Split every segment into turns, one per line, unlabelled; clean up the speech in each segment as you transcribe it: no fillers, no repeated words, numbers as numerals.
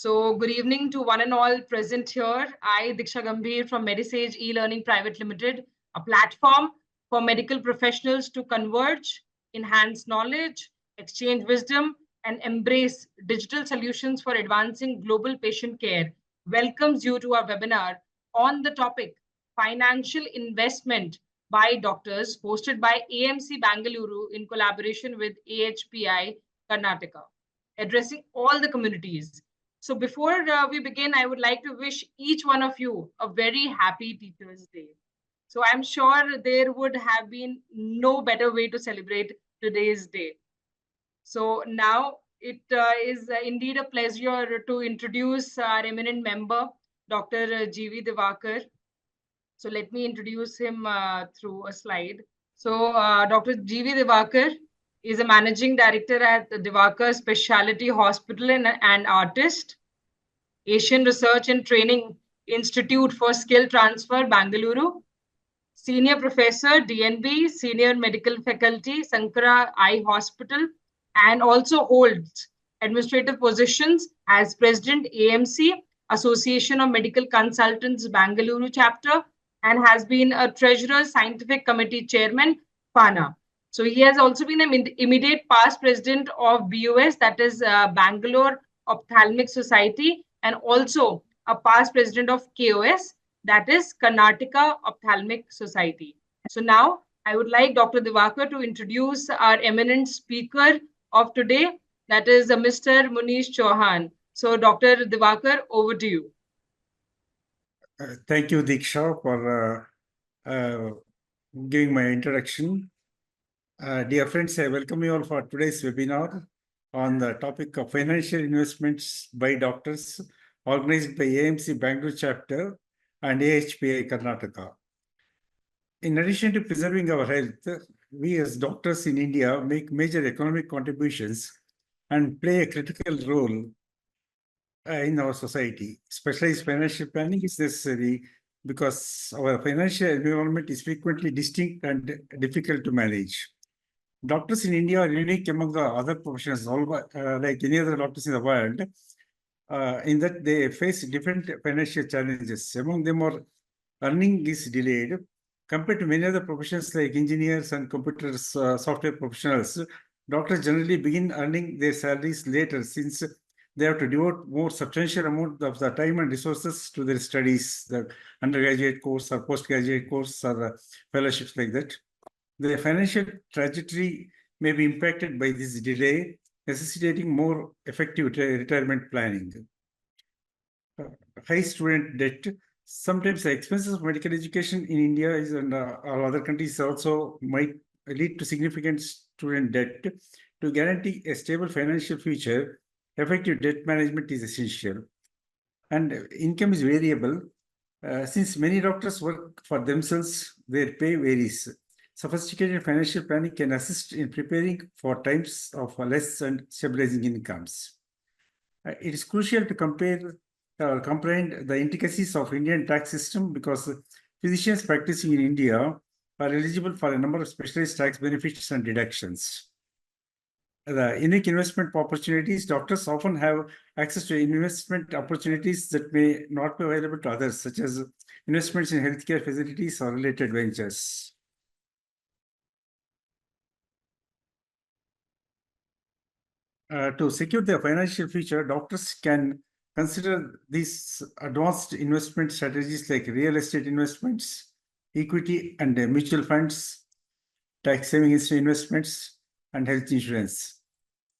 So good evening to one and all present here. I, Diksha Gambhir from Medisage E-Learning Private Limited, a platform for medical professionals to converge, enhance knowledge, exchange wisdom, and embrace digital solutions for advancing global patient care, welcomes you to our webinar on the topic Financial Investment by Doctors, hosted by AMC Bengaluru in collaboration with AHPI Karnataka, addressing all the communities. So before we begin, I would like to wish each one of you a very happy Teachers' Day. So I'm sure there would have been no better way to celebrate today's day. So now it is indeed a pleasure to introduce our eminent member, Dr. G.V. Divakar. So let me introduce him through a slide. So Dr. G.V. Divakar is a managing director at the Divakar Specialty Hospital and artist, Asian Research and Training Institute for Skill Transfer, Bengaluru, Senior Professor, DNB, Senior Medical Faculty, Sankara Eye Hospital, and also holds administrative positions as President AMC, Association of Medical Consultants, Bengaluru chapter, and has been a Treasurer Scientific Committee Chairman, FANA. So he has also been an immediate past president of BUS, that is Bangalore Ophthalmic Society, and also a past president of KOS, that is Karnataka Ophthalmic Society. So now I would like Dr. Divakar to introduce our eminent speaker of today, that is Mr. Munish Chauhan. So Dr. Divakar, over to you.
Thank you, Diksha, for giving my introduction. Dear friends, I welcome you all for today's webinar on the topic of financial investments by doctors, organized by AMC Bangalore chapter and AHPI Karnataka. In addition to preserving our health, we as doctors in India make major economic contributions and play a critical role in our society. Specialized financial planning is necessary because our financial environment is frequently distinct and difficult to manage. Doctors in India are unique among the other professions, like any other doctors in the world, in that they face different financial challenges. Among them are earning is delayed. Compared to many other professions like engineers and computers, software professionals, doctors generally begin earning their salaries later, since they have to devote more substantial amount of the time and resources to their studies, the undergraduate course or postgraduate course or fellowships like that. The financial trajectory may be impacted by this delay, necessitating more effective retirement planning. High student debt. Sometimes the expenses of medical education in India and or other countries also might lead to significant student debt. To guarantee a stable financial future, effective debt management is essential. And income is variable. Since many doctors work for themselves, their pay varies. Sophisticated financial planning can assist in preparing for times of less and stabilizing incomes. It is crucial to comprehend the intricacies of Indian tax system, because physicians practicing in India are eligible for a number of specialized tax benefits and deductions. The unique investment opportunities. Doctors often have access to investment opportunities that may not be available to others, such as investments in healthcare facilities or related ventures. To secure their financial future, doctors can consider these advanced investment strategies like real estate investments, equity and mutual funds, tax-saving investments, and health insurance.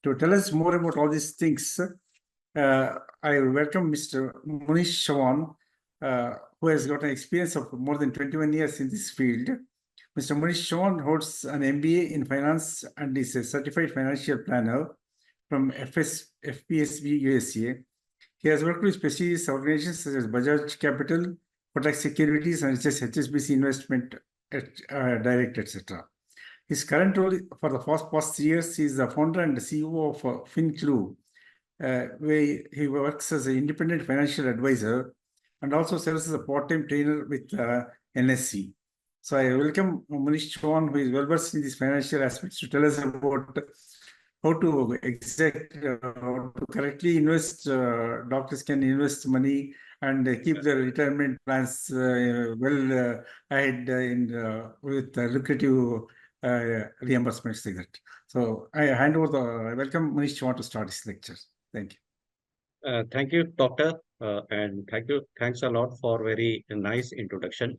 To tell us more about all these things, I welcome Mr. Munish Chauhan, who has got an experience of more than 21 years in this field. Mr. Munish Chauhan holds an MBA in finance and is a certified financial planner from FPSB USA. He has worked with prestigious organizations such as Bajaj Capital, Kotak Securities, and HSBC Investment Direct, etc. His current role for the past 3 years, he is the founder and the CEO of FinClue, where he works as an independent financial advisor and also serves as a part-time trainer with NSC. So I welcome Munish Chauhan, who is well-versed in these financial aspects, to tell us about how to how to correctly invest. Doctors can invest money and keep their retirement plans well ahead with lucrative reimbursements like that. So I hand over the welcome. Munish, want to start this lecture? Thank you.
Thank you, Doctor, and thanks a lot for very nice introduction.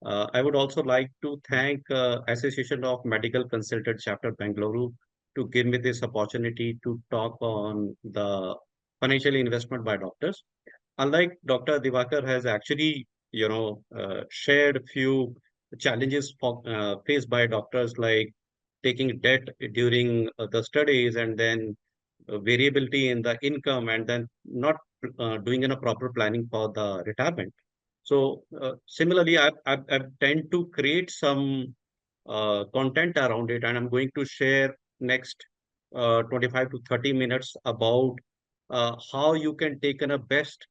I would also like to thank Association of Medical Consultants Chapter Bengaluru to give me this opportunity to talk on the financial investment by doctors. Unlike Dr. Divakar has actually, shared few challenges faced by doctors like taking debt during the studies and then variability in the income and then not doing a proper planning for the retirement. So similarly, I tend to create some content around it, and I'm going to share next 25 to 30 minutes about how you can take a best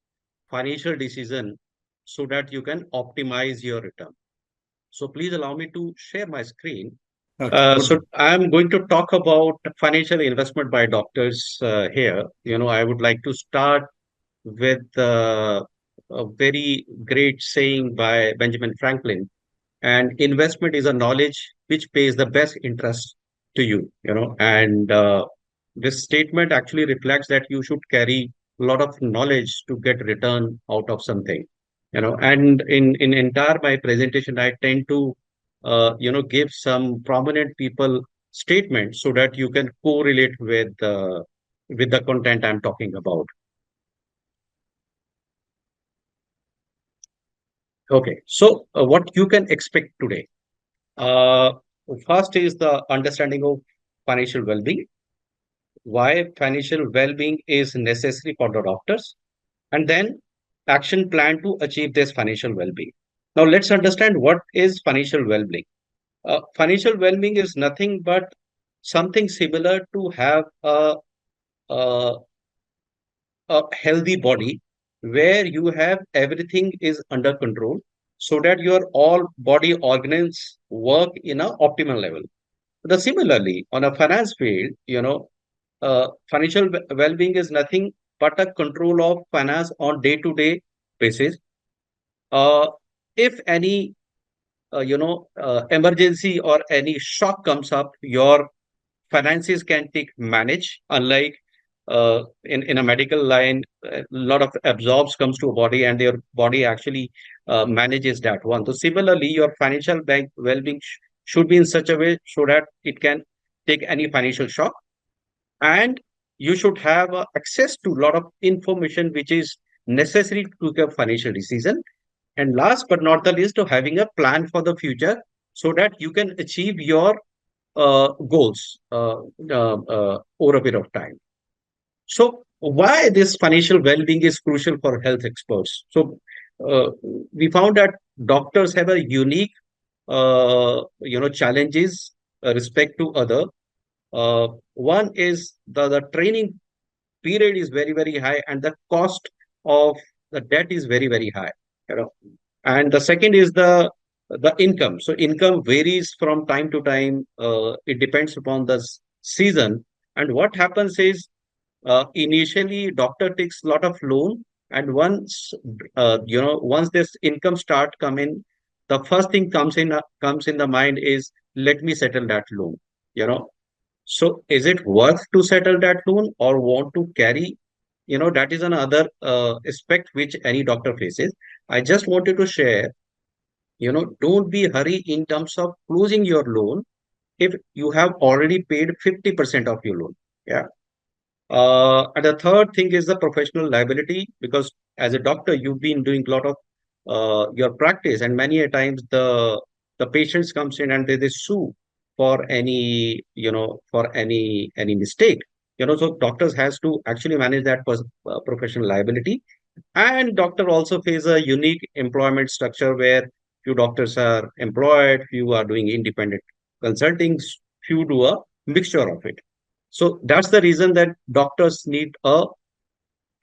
financial decision so that you can optimize your return. So please allow me to share my screen.
Okay,
So
good.
I'm going to talk about financial investment by doctors here. I would like to start with a very great saying by Benjamin Franklin. And investment is a knowledge which pays the best interest to you. And this statement actually reflects that you should carry a lot of knowledge to get return out of something. And in entire my presentation, I tend to give some prominent people statements so that you can correlate with the content I'm talking about. Okay, so what you can expect today. Uh, First is the understanding of financial well-being, why financial well-being is necessary for the doctors, and then action plan to achieve this financial well-being. Now, let's understand what is financial well-being. Financial well-being is nothing but something similar to have a, a healthy body where you have everything is under control so that your all body organs work in a optimal level. Similarly, on a finance field, financial well-being is nothing but a control of finance on day-to-day basis. Uh, if any emergency or any shock comes up, your finances can take manage. Unlike in a medical line, a lot of absorbs comes to a body and your body actually manages that one. So similarly, your financial bank well-being should be in such a way so that it can take any financial shock, and you should have access to a lot of information which is necessary to take a financial decision. And last but not the least, to having a plan for the future so that you can achieve your goals over a period of time. So why this financial well-being is crucial for health experts? So uh, we found that doctors have a unique challenges respect to other. One is the training period is very, very high, and the cost of the debt is very, very high. You know, and the second is the income. So income varies from time to time. It depends upon the season. And what happens is initially doctor takes a lot of loan, and once this income start coming, the first thing comes in the mind is let me settle that loan. You know, so is it worth to settle that loan or want to carry? That is another aspect which any doctor faces. I just wanted to share, don't be hurry in terms of closing your loan if you have already paid 50% of your loan. Yeah. And the third thing is the professional liability, because as a doctor, you've been doing a lot of your practice, and many a times the patients comes in and they sue for any mistake. So doctors has to actually manage that professional liability, and doctor also face a unique employment structure where few doctors are employed, few are doing independent consulting, few do a mixture of it. So that's the reason that doctors need a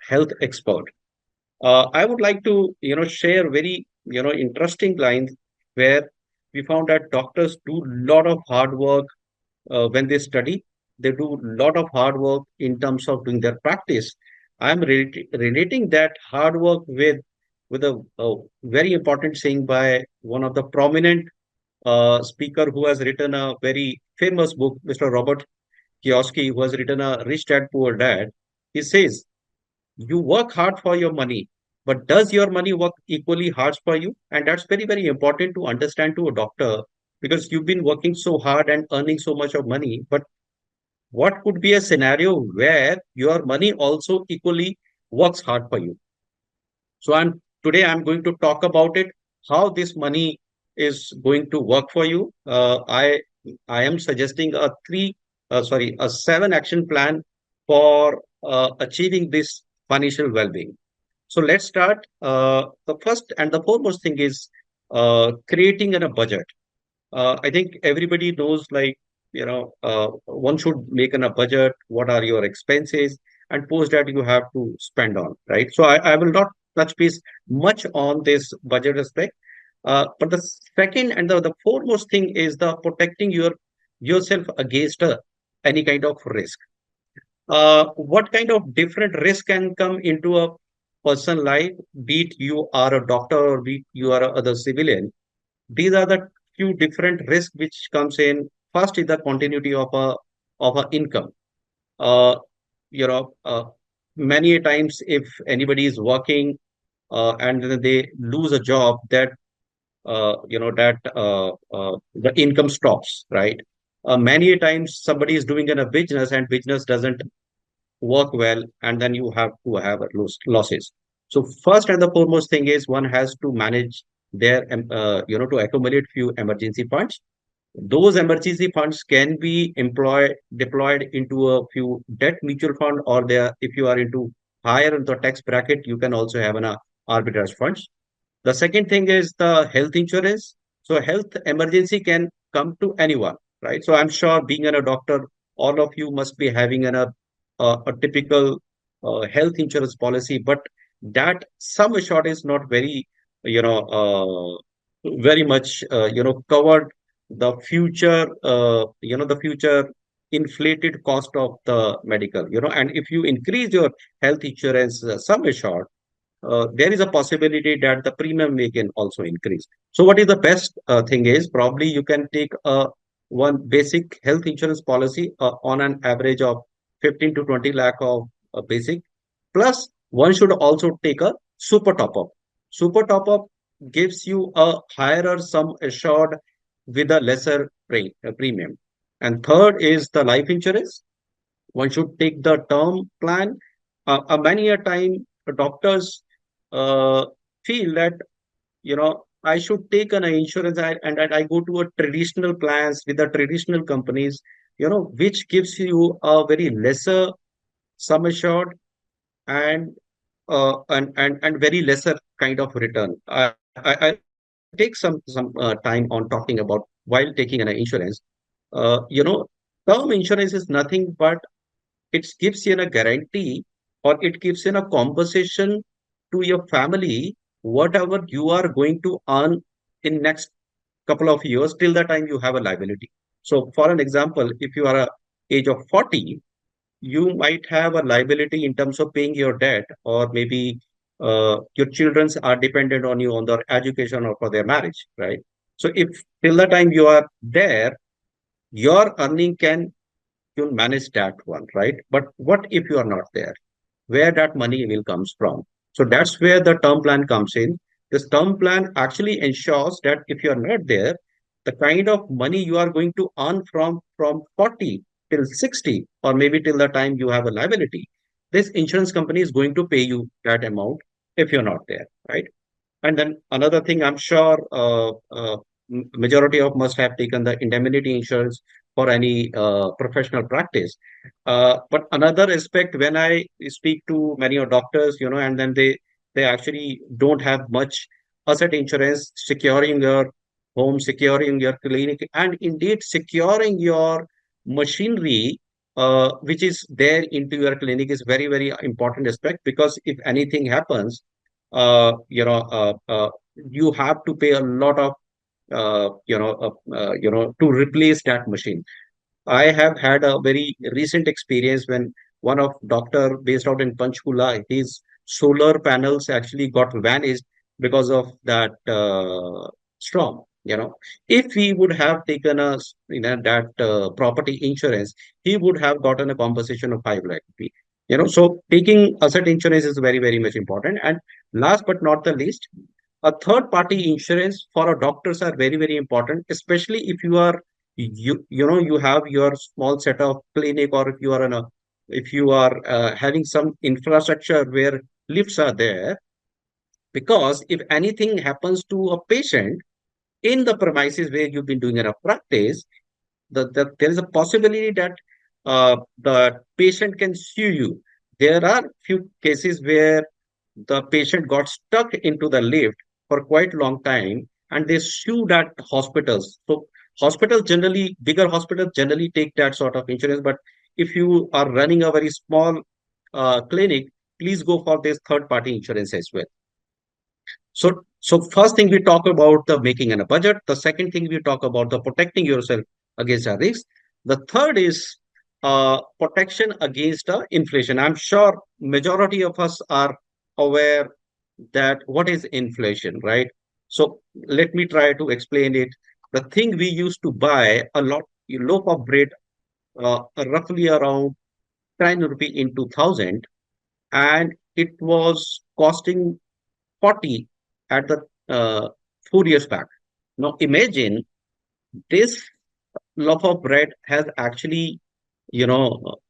health expert. I would like to, share very, interesting lines where we found that doctors do a lot of hard work when they study. they do a lot of hard work in terms of doing their practice. I'm relating that hard work with a very important saying by one of the prominent speaker who has written a very famous book, Mr. Robert Kiyosaki, who has written a Rich Dad Poor Dad. He says, you work hard for your money, but does your money work equally hard for you? And that's very, very important to understand to a doctor, because you've been working so hard and earning so much of money. But what could be a scenario where your money also equally works hard for you? So I'm going to talk about it, how this money is going to work for you. I am suggesting a 7 action plan for achieving this financial well-being. So let's start. The first and the foremost thing is creating a budget. I think everybody knows, like, one should make a budget. What are your expenses? And post that you have to spend on, right? So I will not touch base much on this budget aspect. But the second and the foremost thing is the protecting yourself against any kind of risk. What kind of different risk can come into a person life, be it you are a doctor or be it you are a other civilian? These are the few different risks which comes in. First is the continuity of a income. Uh, you know, many a times if anybody is working and then they lose a job, that the income stops, right? Many a times somebody is doing in a business and business doesn't work well, and then you have to have losses. So first and the foremost thing is one has to manage their to accumulate few emergency funds. Those emergency funds can be deployed into a few debt mutual fund, or there, if you are into higher in the tax bracket, you can also have an arbitrage funds. The second thing is the health insurance. So health emergency can come to anyone, right? So I'm sure being a doctor, all of you must be having a typical health insurance policy, but that sum assured is not very, very much, covered the future inflated cost of the medical, and if you increase your health insurance sum assured, there is a possibility that the premium may can also increase. So what is the best thing is, probably you can take one basic health insurance policy on an average of 15 to 20 lakh of basic. Plus, one should also take a super top up. Super top up gives you a higher sum assured with a lesser premium. And third is the life insurance. One should take the term plan. Many a time, doctors uh, feel that, I should take an insurance, and I go to a traditional plans with the traditional companies, which gives you a very lesser sum assured and and very lesser kind of return. I'll take some time on talking about while taking an insurance. Term insurance is nothing but it gives you a guarantee, or it gives you a compensation to your family, whatever you are going to earn in next couple of years till the time you have a liability. So for an example, if you are a age of 40, you might have a liability in terms of paying your debt, or maybe your children's are dependent on you on their education or for their marriage, right? So if till the time you are there, your earning can, you manage that one, right? But what if you are not there? Where that money will comes from? So that's where the term plan comes in. This term plan actually ensures that if you are not there, the kind of money you are going to earn from 40 till 60, or maybe till the time you have a liability, this insurance company is going to pay you that amount if you're not there, right? And then another thing, I'm sure majority of must have taken the indemnity insurance for any professional practice. But another aspect, when I speak to many of doctors, and then they actually don't have much asset insurance securing your home, securing your clinic, and indeed securing your machinery, which is there into your clinic, is very, very important aspect, because if anything happens, you have to pay a lot of to replace that machine. I have had a very recent experience when one of doctor based out in Panchkula, his solar panels actually got vanished because of that storm. If he would have taken that property insurance, he would have gotten a compensation of 5 lakh rupee. So taking asset insurance is very, very much important. And last but not the least, a third party insurance for our doctors are very, very important, especially if you have your small set of clinic, or if you are having some infrastructure where lifts are there, because if anything happens to a patient in the premises where you've been doing a practice, there is a possibility that the patient can sue you. There are few cases where the patient got stuck into the lift for quite a long time and they sued at hospitals. So hospitals generally, bigger hospitals generally take that sort of insurance. But if you are running a very small clinic, please go for this third party insurance as well. So first thing we talk about the making and a budget. The second thing we talk about the protecting yourself against a risk. The third is protection against inflation. I'm sure majority of us are aware that what is inflation, right? So let me try to explain it. The thing we used to buy a loaf of bread, roughly around 10 rupee in 2000, and it was costing 40 at the 4 years back. Now imagine this loaf of bread has actually,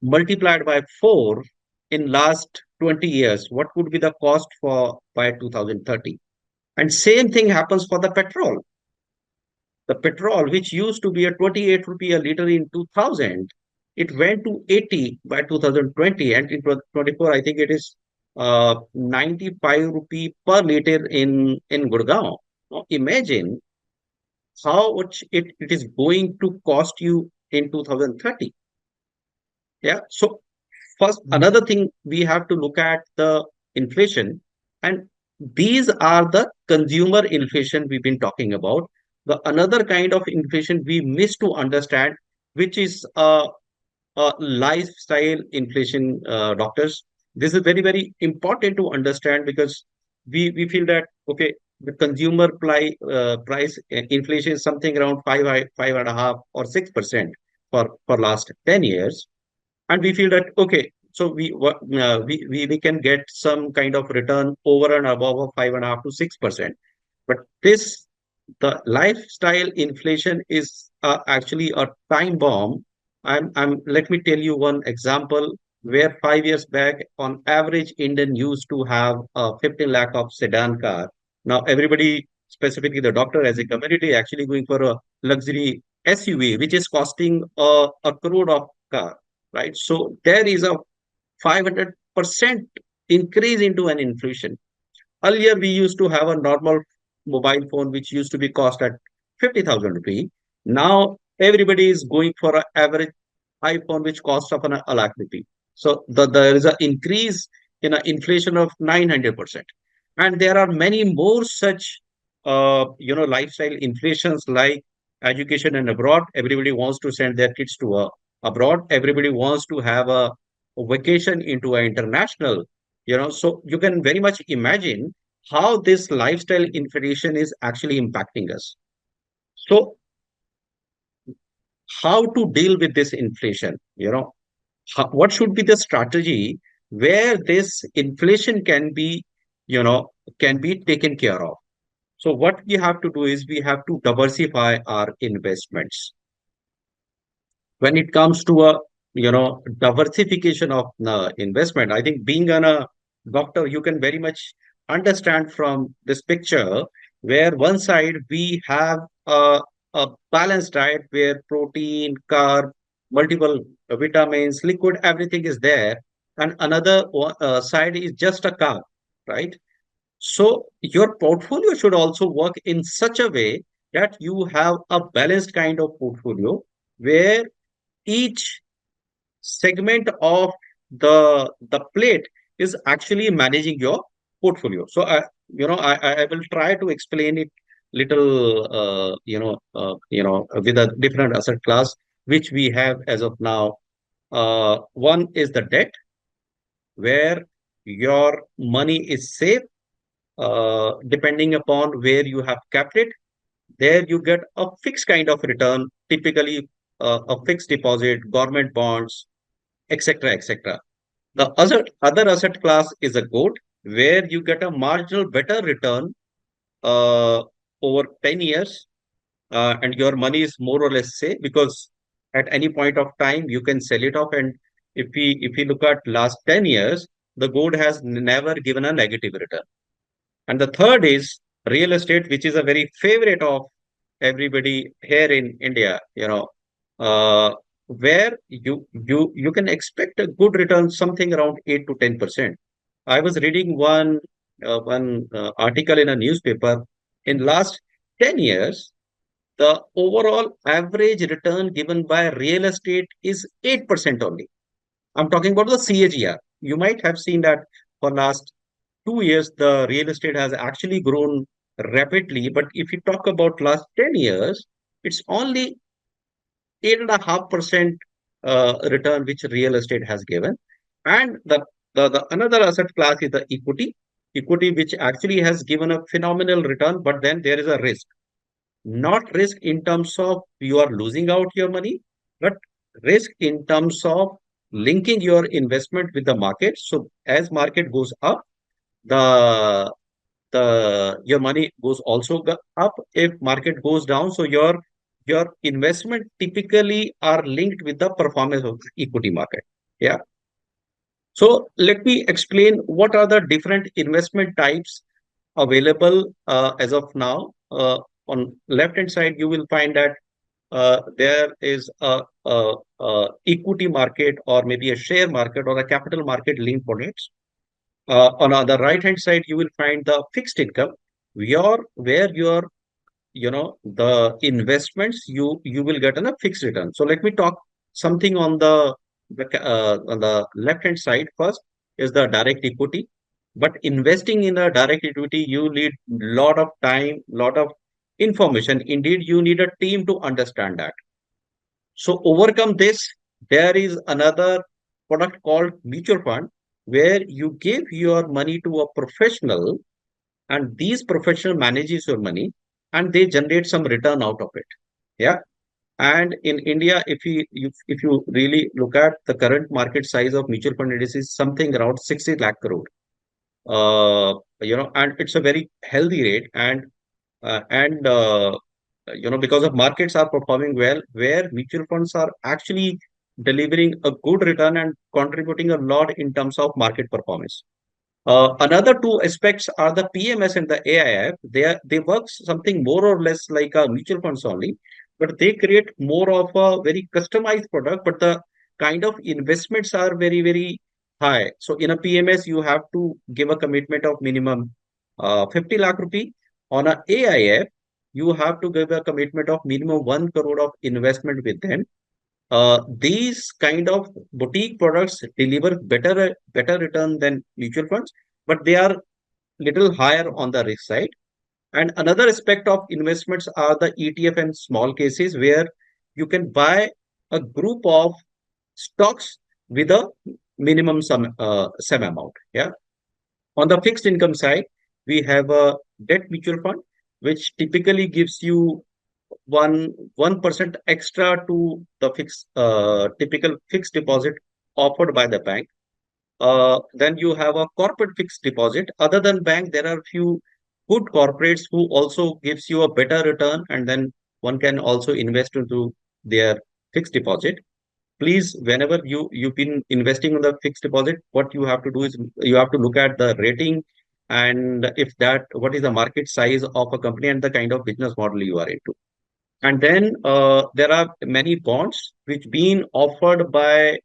multiplied by 4 in last 20 years. What would be the cost for by 2030? And same thing happens for the petrol. The petrol, which used to be a 28 rupee a liter in 2000, it went to 80 by 2020, and in 24, I think it is 95 rupee per liter in Gurgaon. Now imagine how much it is going to cost you in 2030. Yeah. So first, another thing we have to look at the inflation, and these are the consumer inflation we've been talking about. The another kind of inflation we miss to understand, which is lifestyle inflation, doctors. This is very, very important to understand because we feel that, okay, the consumer price inflation is something around 5.5 or 6% for last 10 years. And we feel that, okay, so we can get some kind of return over and above of 5.5 to 6%. But the lifestyle inflation is actually a time bomb. Let me tell you one example where 5 years back, on average, Indian used to have a 15 lakh of sedan car. Now, everybody, specifically the doctor as a community, actually going for a luxury SUV, which is costing a crore of car, right? So there is a 500% increase into an inflation. Earlier, we used to have a normal mobile phone which used to be cost at 50,000 rupee. Now everybody is going for an average iPhone which costs of a lakh rupee. So there is an increase in inflation of 900%. And there are many more such lifestyle inflations like education and abroad. Everybody wants to send their kids to abroad. Everybody wants to have a vacation into an international, so you can very much imagine how this lifestyle inflation is actually impacting us. So how to deal with this inflation? What should be the strategy where this inflation can be taken care of? So what we have to do is we have to diversify our investments. When it comes to a diversification of investment, I think being a doctor, you can very much understand from this picture where one side we have a balanced diet where protein, carb, multiple vitamins, liquid, everything is there, and another side is just a carb, right? So your portfolio should also work in such a way that you have a balanced kind of portfolio where each segment of the plate is actually managing your portfolio. So I will try to explain it little with a different asset class. which we have as of now. One is the debt, where your money is safe, depending upon where you have kept it. There you get a fixed kind of return, typically a fixed deposit, government bonds, etc., etc. The other asset class is a gold, where you get a marginal better return uh, over 10 years, and your money is more or less safe, because at any point of time you can sell it off. And if we look at last 10 years, the gold has never given a negative return. And the third is real estate, which is a very favorite of everybody here in India, uh, where you can expect a good return, something around 8 to 10%. I was reading one article in a newspaper. In last 10 years, the overall average return given by real estate is 8% only. I'm talking about the CAGR. You might have seen that for last 2 years, the real estate has actually grown rapidly. But if you talk about last 10 years, it's only 8.5% return which real estate has given. And the another asset class is the equity, which actually has given a phenomenal return, but then there is a risk. Not risk in terms of you are losing out your money, but risk in terms of linking your investment with the market. So as market goes up, the your money goes also up. If market goes down, so your investment typically are linked with the performance of the equity market. Yeah. So let me explain what are the different investment types available as of now. On left hand side, you will find that there is a equity market, or maybe a share market, or a capital market linked products. On the right hand side, you will find the fixed income, where your the investments, you will get on a fixed return. So let me talk something on on the left hand side. First is the direct equity. But investing in a direct equity, you need lot of time, lot of information. Indeed, you need a team to understand that. So overcome this, there is another product called mutual fund, where you give your money to a professional, and these professional manages your money, and they generate some return out of it. Yeah. And in India, if you really look at the current market size of mutual fund, it is something around 60 lakh crore. And it's a very healthy rate. And because of markets are performing well, where mutual funds are actually delivering a good return and contributing a lot in terms of market performance. Another two aspects are the PMS and the AIF. They work something more or less like a mutual funds only, but they create more of a very customized product. But the kind of investments are very, very high. So in a PMS, you have to give a commitment of minimum 50 lakh rupee. On a AIF, you have to give a commitment of minimum 1 crore of investment with them. These kind of boutique products deliver better return than mutual funds, but they are little higher on the risk side. And another aspect of investments are the ETF and small cases, where you can buy a group of stocks with a minimum sum amount. Yeah. On the fixed income side, we have a debt mutual fund, which typically gives you 1% extra to the typical fixed deposit offered by the bank. Then you have a corporate fixed deposit. Other than bank, there are few good corporates who also gives you a better return, and then one can also invest into their fixed deposit. Please, whenever you've been investing in the fixed deposit, what you have to do is you have to look at the rating, and if that what is the market size of a company and the kind of business model you are into. And then there are many bonds which been offered by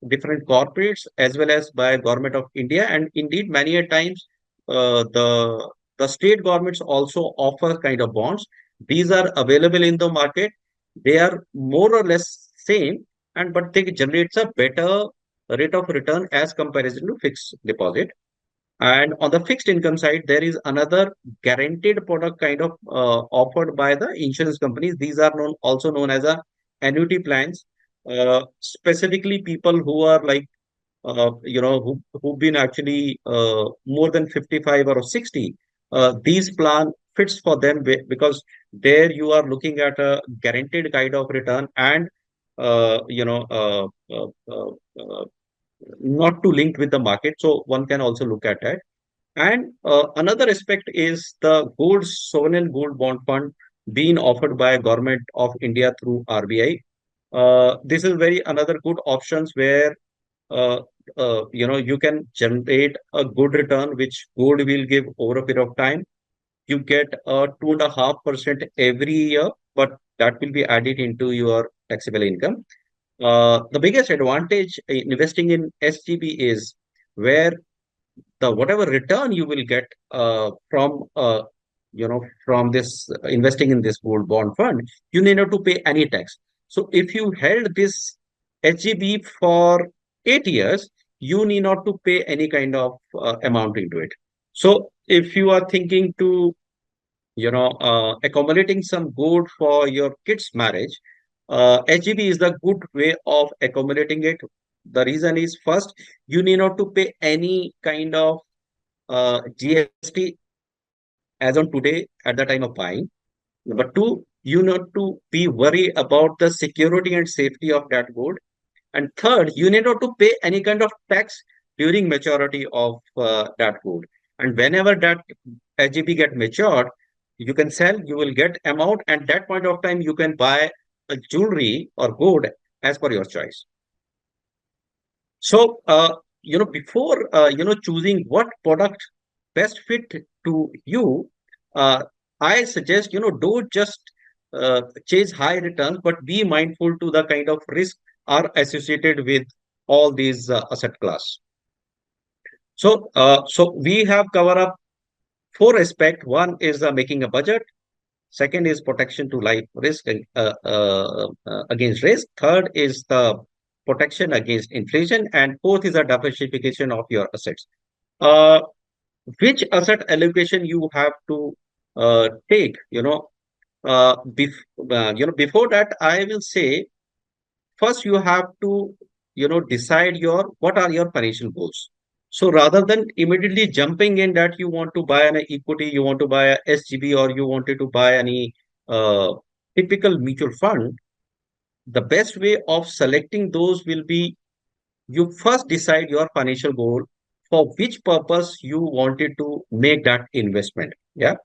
different corporates as well as by government of India. And indeed, many a times the state governments also offer kind of bonds. These are available in the market. They are more or less same, and but they generate a better rate of return as comparison to fixed deposit. And on the fixed income side, there is another guaranteed product kind of offered by the insurance companies. These are also known as a annuity plans, specifically people who are like, who've been actually more than 55 or 60. These plan fits for them because there you are looking at a guaranteed kind of return and uh, you know uh, uh, uh, uh, not to link with the market. So one can also look at that. And another aspect is the gold sovereign gold bond fund being offered by government of India through RBI. This is very another good options where uh, you can generate a good return which gold will give over a period of time. You get a 2.5% every year, but that will be added into your taxable income. The biggest advantage in investing in SGB is where the whatever return you will get from this investing in this gold bond fund, you need not to pay any tax. So if you held this HGB for 8 years, you need not to pay any kind of amount into it. So if you are thinking to accumulating some gold for your kids' marriage, HGB is the good way of accumulating it. The reason is first, you need not to pay any kind of GST as on today at the time of buying. Number two, you need to be worried about the security and safety of that gold. And third, you need not to pay any kind of tax during maturity of that gold. And whenever that HGB get matured, you can sell, you will get amount, and that point of time you can buy a jewelry or gold as per your choice. So, before choosing what product best fit to you, uh, I suggest don't just chase high returns, but be mindful to the kind of risk are associated with all these asset class. So we have covered up four aspects. One is making a budget. Second is protection to life risk against risk. Third is the protection against inflation, and fourth is a diversification of your assets. Uh, which asset allocation you have to take? Before that, I will say first you have to decide your what are your financial goals. So rather than immediately jumping in that you want to buy an equity, you want to buy a SGB, or you wanted to buy any uh, typical mutual fund, the best way of selecting those will be you first decide your financial goal for which purpose you wanted to make that investment. Yeah.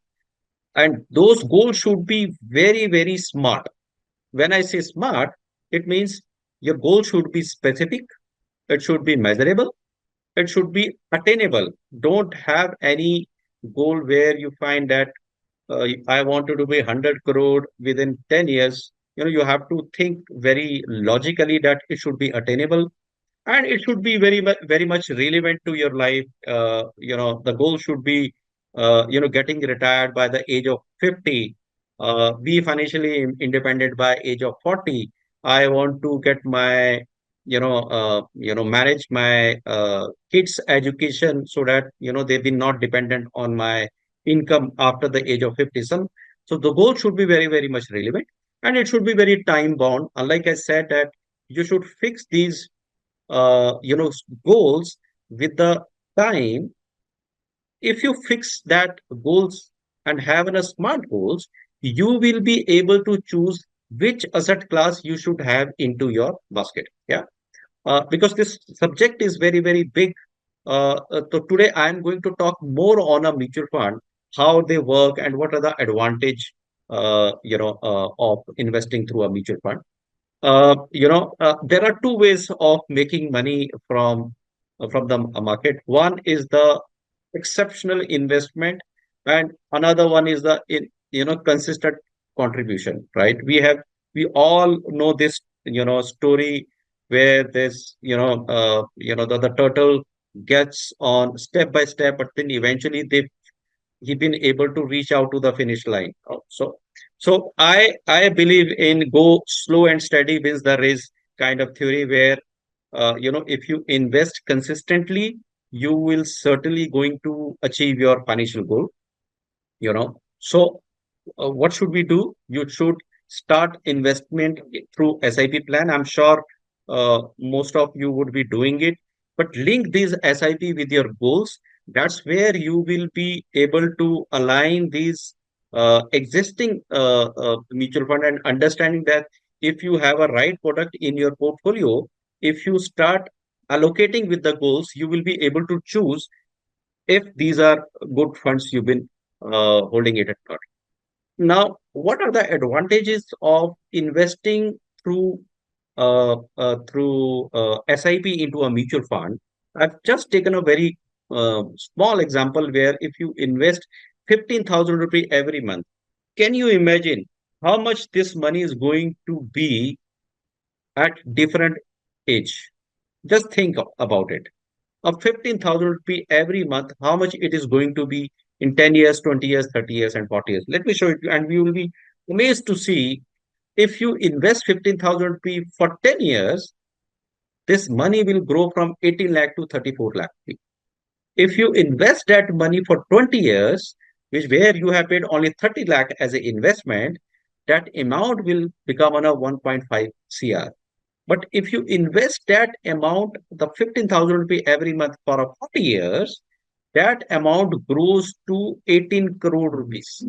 And those goals should be very, very smart. When I say smart, it means your goal should be specific, it should be measurable, it should be attainable. Don't have any goal where you find that I wanted to be 100 crore within 10 years. You have to think very logically that it should be attainable and it should be very much relevant to your life. The goal should be getting retired by the age of 50, be financially independent by age of 40. I want to get my manage my kids education so that they be not dependent on my income after the age of 50. So the goal should be very, very much relevant, and it should be very time bound. Unlike I said that you should fix these goals with the time. If you fix that goals and have a smart goals, you will be able to choose which asset class you should have into your basket. Yeah. Because this subject is very, very big. So today I am going to talk more on a mutual fund, how they work and what are the advantage of investing through a mutual fund. There are two ways of making money from the market. One is the exceptional investment, and another one is the consistent contribution. Right? We all know this story where this the turtle gets on step by step, but then eventually he been able to reach out to the finish line. So I believe in go slow and steady wins the race kind of theory where if you invest consistently, you will certainly going to achieve your financial goal. So what should we do? You should start investment through SIP plan. I'm sure most of you would be doing it, but link these SIP with your goals. That's where you will be able to align these existing mutual fund, and understanding that if you have a right product in your portfolio, if you start allocating with the goals, you will be able to choose if these are good funds you've been holding it or not. Now, what are the advantages of investing through SIP into a mutual fund? I've just taken a very small example where if you invest 15,000 rupee every month, can you imagine how much this money is going to be at different age? Just think about it. Of 15,000 rupee every month, how much it is going to be in 10 years, 20 years, 30 years, and 40 years. Let me show it to you, and we will be amazed to see if you invest 15,000 rupee for 10 years, this money will grow from 18 lakh to 34 lakh. If you invest that money for 20 years, which where you have paid only 30 lakh as an investment, that amount will become on a 1.5 CR. But if you invest that amount, the 15,000 rupee every month for a 40 years, that amount grows to 18 crore rupees.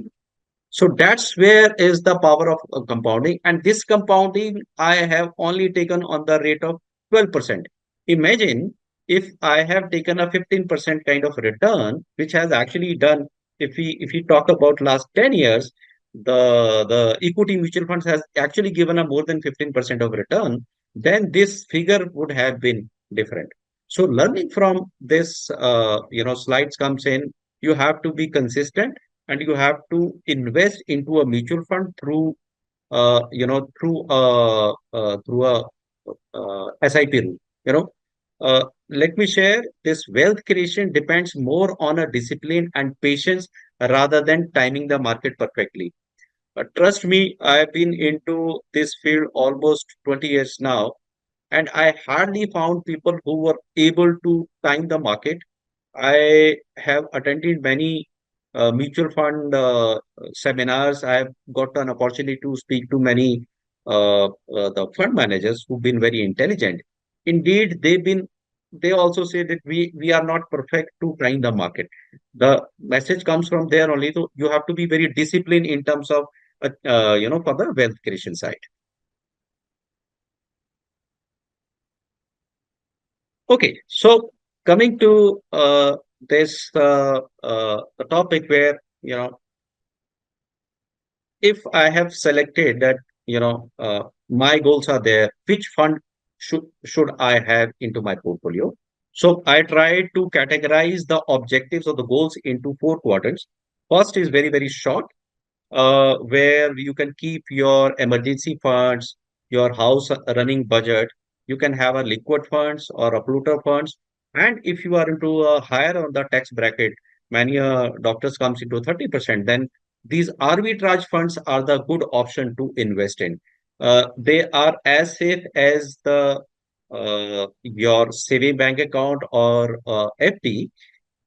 So that's where is the power of compounding. And this compounding I have only taken on the rate of 12%. Imagine if I have taken a 15% kind of return, which has actually done, if we talk about last 10 years, the equity mutual funds has actually given a more than 15% of return, then this figure would have been different. So learning from this, slides comes in, you have to be consistent and you have to invest into a mutual fund through, through a SIP route. Let me share this wealth creation depends more on a discipline and patience rather than timing the market perfectly. Trust me, I've been into this field almost 20 years now, and I hardly found people who were able to time the market. I have attended many mutual fund seminars. I have got an opportunity to speak to many the fund managers who've been very intelligent. Indeed, they also say that we are not perfect to time the market. The message comes from there only. So you have to be very disciplined in terms of for the wealth creation side. Okay, so coming to this the topic where if I have selected that my goals are there, which fund should I have into my portfolio? So I try to categorize the objectives of the goals into four quadrants. First is very short, where you can keep your emergency funds, your house running budget. You can have a liquid funds or a polluter funds. And if you are into a higher on the tax bracket, many doctors comes into 30%, then these arbitrage funds are the good option to invest in. They are as safe as the your saving bank account or FD,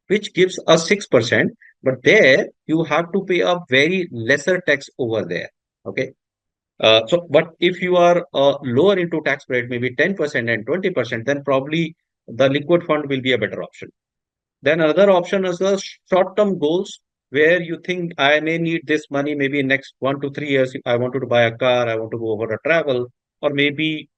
which gives us 6%, but there you have to pay a very lesser tax over there. Okay. But if you are lower into tax rate, maybe 10% and 20%, then probably the liquid fund will be a better option. Then another option is the short-term goals, where you think I may need this money maybe in next 1 to 3 years. I wanted to buy a car, I want to go for a travel, or maybe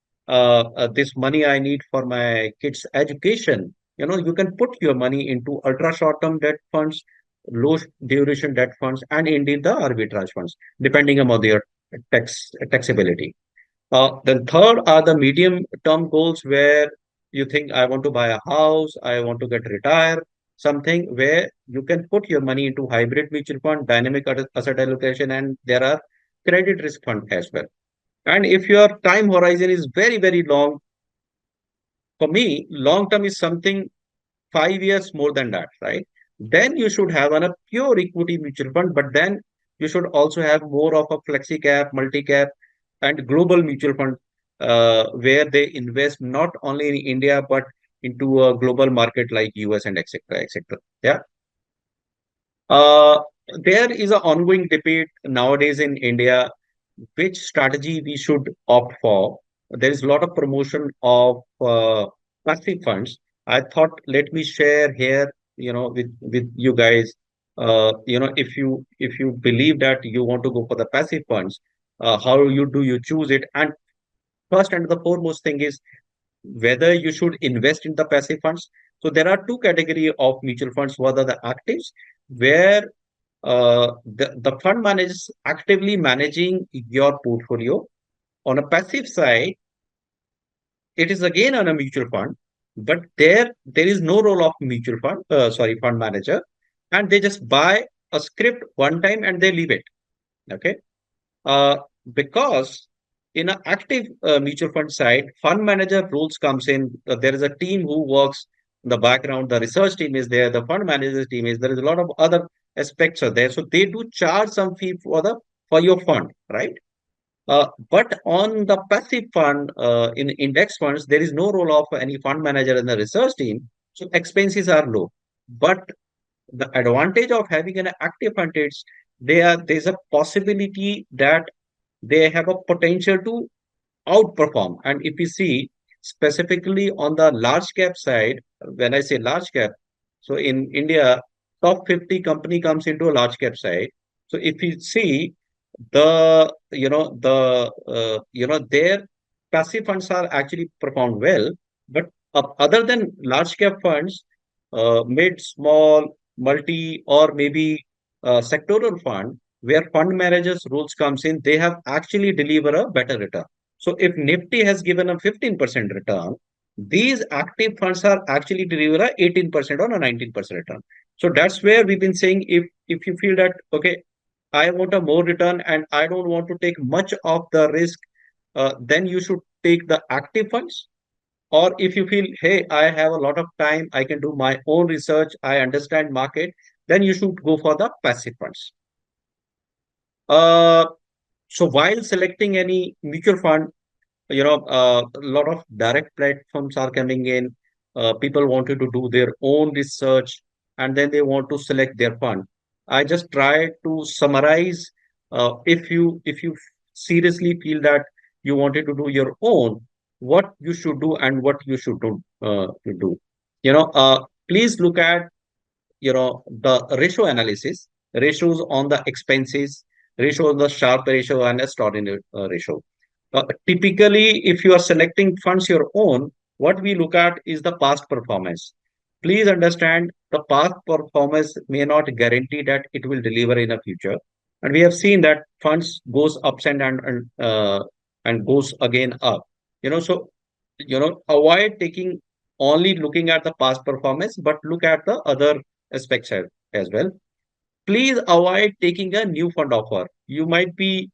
this money I need for my kids' education. You can put your money into ultra short-term debt funds, low duration debt funds, and indeed the arbitrage funds, depending on their taxability. Then third are the medium term goals, where you think I want to buy a house, I want to get retired, something where you can put your money into hybrid mutual fund, dynamic asset allocation, and there are credit risk fund as well. And if your time horizon is very long, for me, long term is something 5 years more than that, right? Then you should have a pure equity mutual fund, but then you should also have more of a flexi cap, multi cap, and global mutual fund, where they invest not only in India but into a global market like US and etc. etc. Yeah. Uh, there is an ongoing debate nowadays in India which strategy we should opt for. There is a lot of promotion of passive funds. I thought let me share here, with you guys. If you believe that you want to go for the passive funds, how you choose it? And first and the foremost thing is whether you should invest in the passive funds. So there are two category of mutual funds. One are the actives, where the fund managers actively managing your portfolio. On a passive side, it is again on a mutual fund, but there is no role of mutual fund, fund manager, and they just buy a script one time and they leave it. Okay. Uh, because in an active mutual fund side, fund manager rules comes in. There is a team who works in the background. The research team is there. The fund manager team is there. Is a lot of other aspects are there. So they do charge some fee for your fund, right? But on the passive fund, in index funds, there is no role of any fund manager in the research team. So expenses are low. But the advantage of having an active fund is there's a possibility that they have a potential to outperform. And if you see specifically on the large cap side, when I say large cap, so in India, top 50 company comes into a large cap side. So if you see their passive funds are actually performed well, but other than large cap funds, mid, small, multi, or maybe sectoral fund, where fund managers rules comes in, they have actually deliver a better return. So if Nifty has given a 15% return, these active funds are actually deliver a 18% or a 19% return. So that's where we've been saying, if you feel that okay, I want a more return and I don't want to take much of the risk, then you should take the active funds. Or if you feel, hey, I have a lot of time, I can do my own research, I understand market, then you should go for the passive funds. Uh, so while selecting any mutual fund, a lot of direct platforms are coming in. People wanted to do their own research and then they want to select their fund. I just try to summarize. If you seriously feel that you wanted to do your own, what you should do and what you should do. Please look at the ratio analysis, ratios on the expenses, ratio on the Sharpe ratio and extraordinary ratio. Typically, if you are selecting funds your own, what we look at is the past performance. Please understand the past performance may not guarantee that it will deliver in the future. And we have seen that funds goes ups and goes again up. So avoid taking only looking at the past performance, but look at the other aspects as well. Please avoid taking a new fund offer. You might be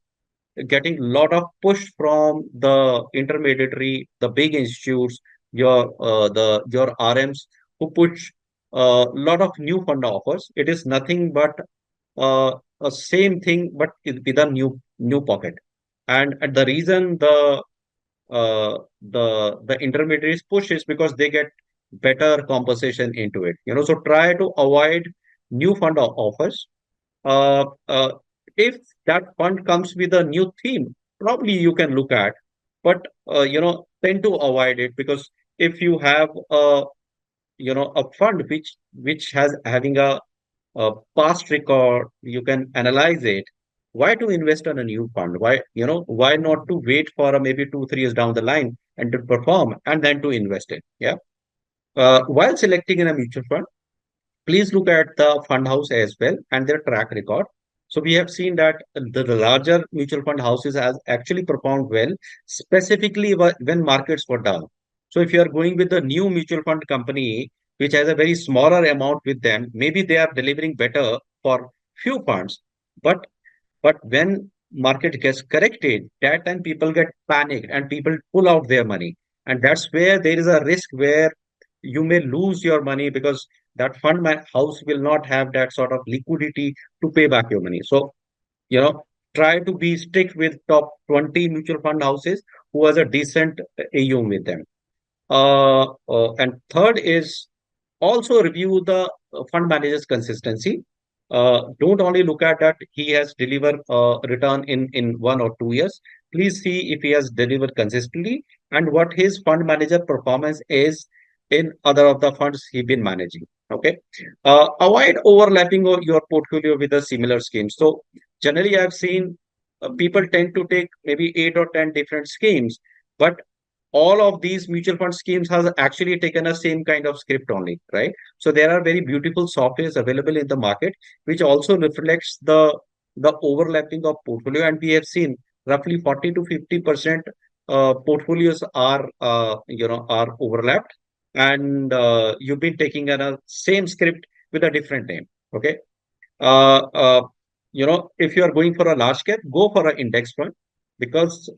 getting a lot of push from the intermediary, the big institutes, your RMs who push a lot of new fund offers. It is nothing but a same thing, but with a new pocket. And the reason the intermediaries push is because they get better compensation into it. So try to avoid new fund offers. uh, uh, if that fund comes with a new theme, probably you can look at, but tend to avoid it, because if you have a fund which has having a past record, you can analyze it. Why to invest on a new fund? Why not to wait for maybe 2 3 years down the line and to perform and then to invest it? Yeah. While selecting in a mutual fund, please look at the fund house as well and their track record. So we have seen that the larger mutual fund houses has actually performed well, specifically when markets were down. So if you are going with a new mutual fund company which has a very smaller amount with them, maybe they are delivering better for few funds, but when market gets corrected, that time people get panicked and people pull out their money, and that's where there is a risk where you may lose your money, because that house will not have that sort of liquidity to pay back your money. So, you know, try to be strict with top 20 mutual fund houses who has a decent AUM with them. And third is also review the fund manager's consistency. don't only look at that he has delivered a return in 1 or 2 years. Please see if he has delivered consistently and what his fund manager performance is in other of the funds he been managing. Okay. Avoid overlapping of your portfolio with a similar scheme. So generally, I've seen people tend to take maybe 8 or 10 different schemes, but all of these mutual fund schemes has actually taken a same kind of script only, right? So there are very beautiful softwares available in the market, which also reflects the overlapping of portfolio. And we have seen roughly 40 to 50% portfolios are are overlapped, and you've been taking a same script with a different name. Okay. Uh, uh, if you are going for a large cap, go for an index fund, because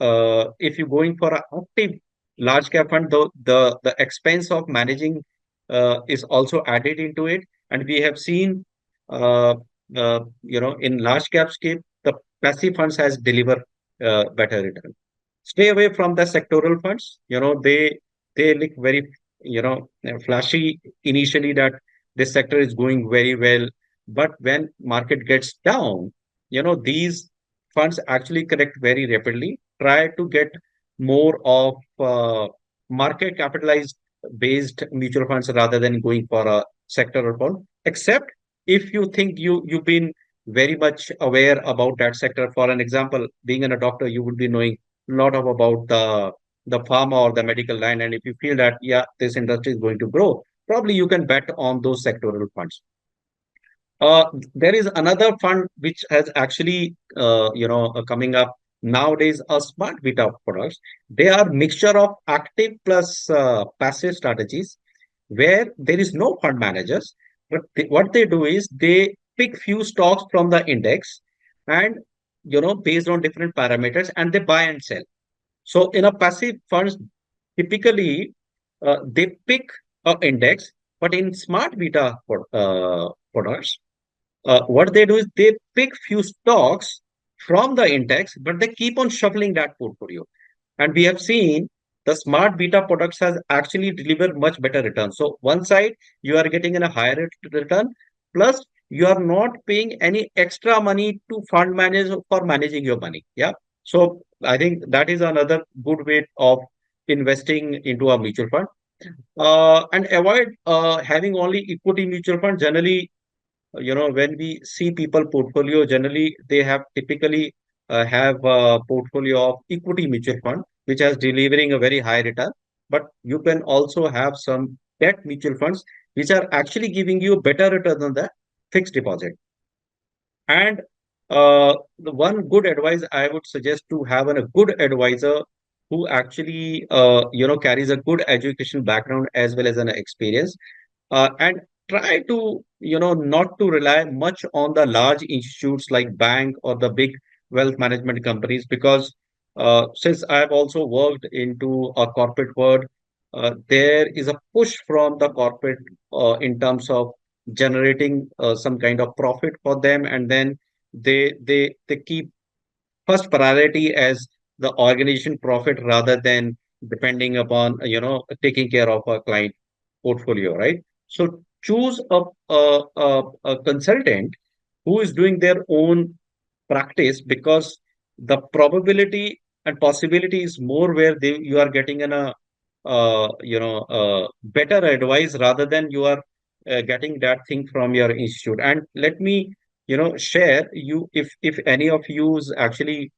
if you're going for an active large cap fund, the expense of managing is also added into it. And we have seen, uh, in large cap scheme, the passive funds has delivered better return. Stay away from the sectoral funds. They look very flashy initially that this sector is going very well, but when market gets down, these funds actually correct very rapidly. Try to get more of market capitalized based mutual funds rather than going for a sectoral fund. Except if you think you've been very much aware about that sector. For an example, being a doctor, you would be knowing lot of about the pharma or the medical line, and if you feel that yeah, this industry is going to grow, probably you can bet on those sectoral funds. There is another fund which has actually coming up nowadays, a smart beta products. They are mixture of active plus passive strategies where there is no fund managers, but what they do is they pick few stocks from the index, and based on different parameters, and they buy and sell. So in a passive funds, typically they pick a index, but in smart beta products, what they do is they pick few stocks from the index, but they keep on shuffling that portfolio. And we have seen the smart beta products has actually delivered much better returns. So one side you are getting a higher return, plus you are not paying any extra money to fund manage for managing your money. Yeah. So I think that is another good way of investing into a mutual fund. And avoid having only equity mutual fund. Generally, when we see people portfolio, generally they have typically have a portfolio of equity mutual fund which has delivering a very high return, but you can also have some debt mutual funds which are actually giving you better return than the fixed deposit. And the one good advice I would suggest to have a good advisor who actually carries a good education background as well as an experience, and try to not to rely much on the large institutes like bank or the big wealth management companies, because since I have also worked into a corporate world, there is a push from the corporate in terms of generating some kind of profit for them, and then they keep first priority as the organization profit rather than depending upon taking care of a client portfolio, right? So choose a consultant who is doing their own practice, because the probability and possibility is more where you are getting better advice rather than you are getting that thing from your institute. And let me share you, if any of you is actually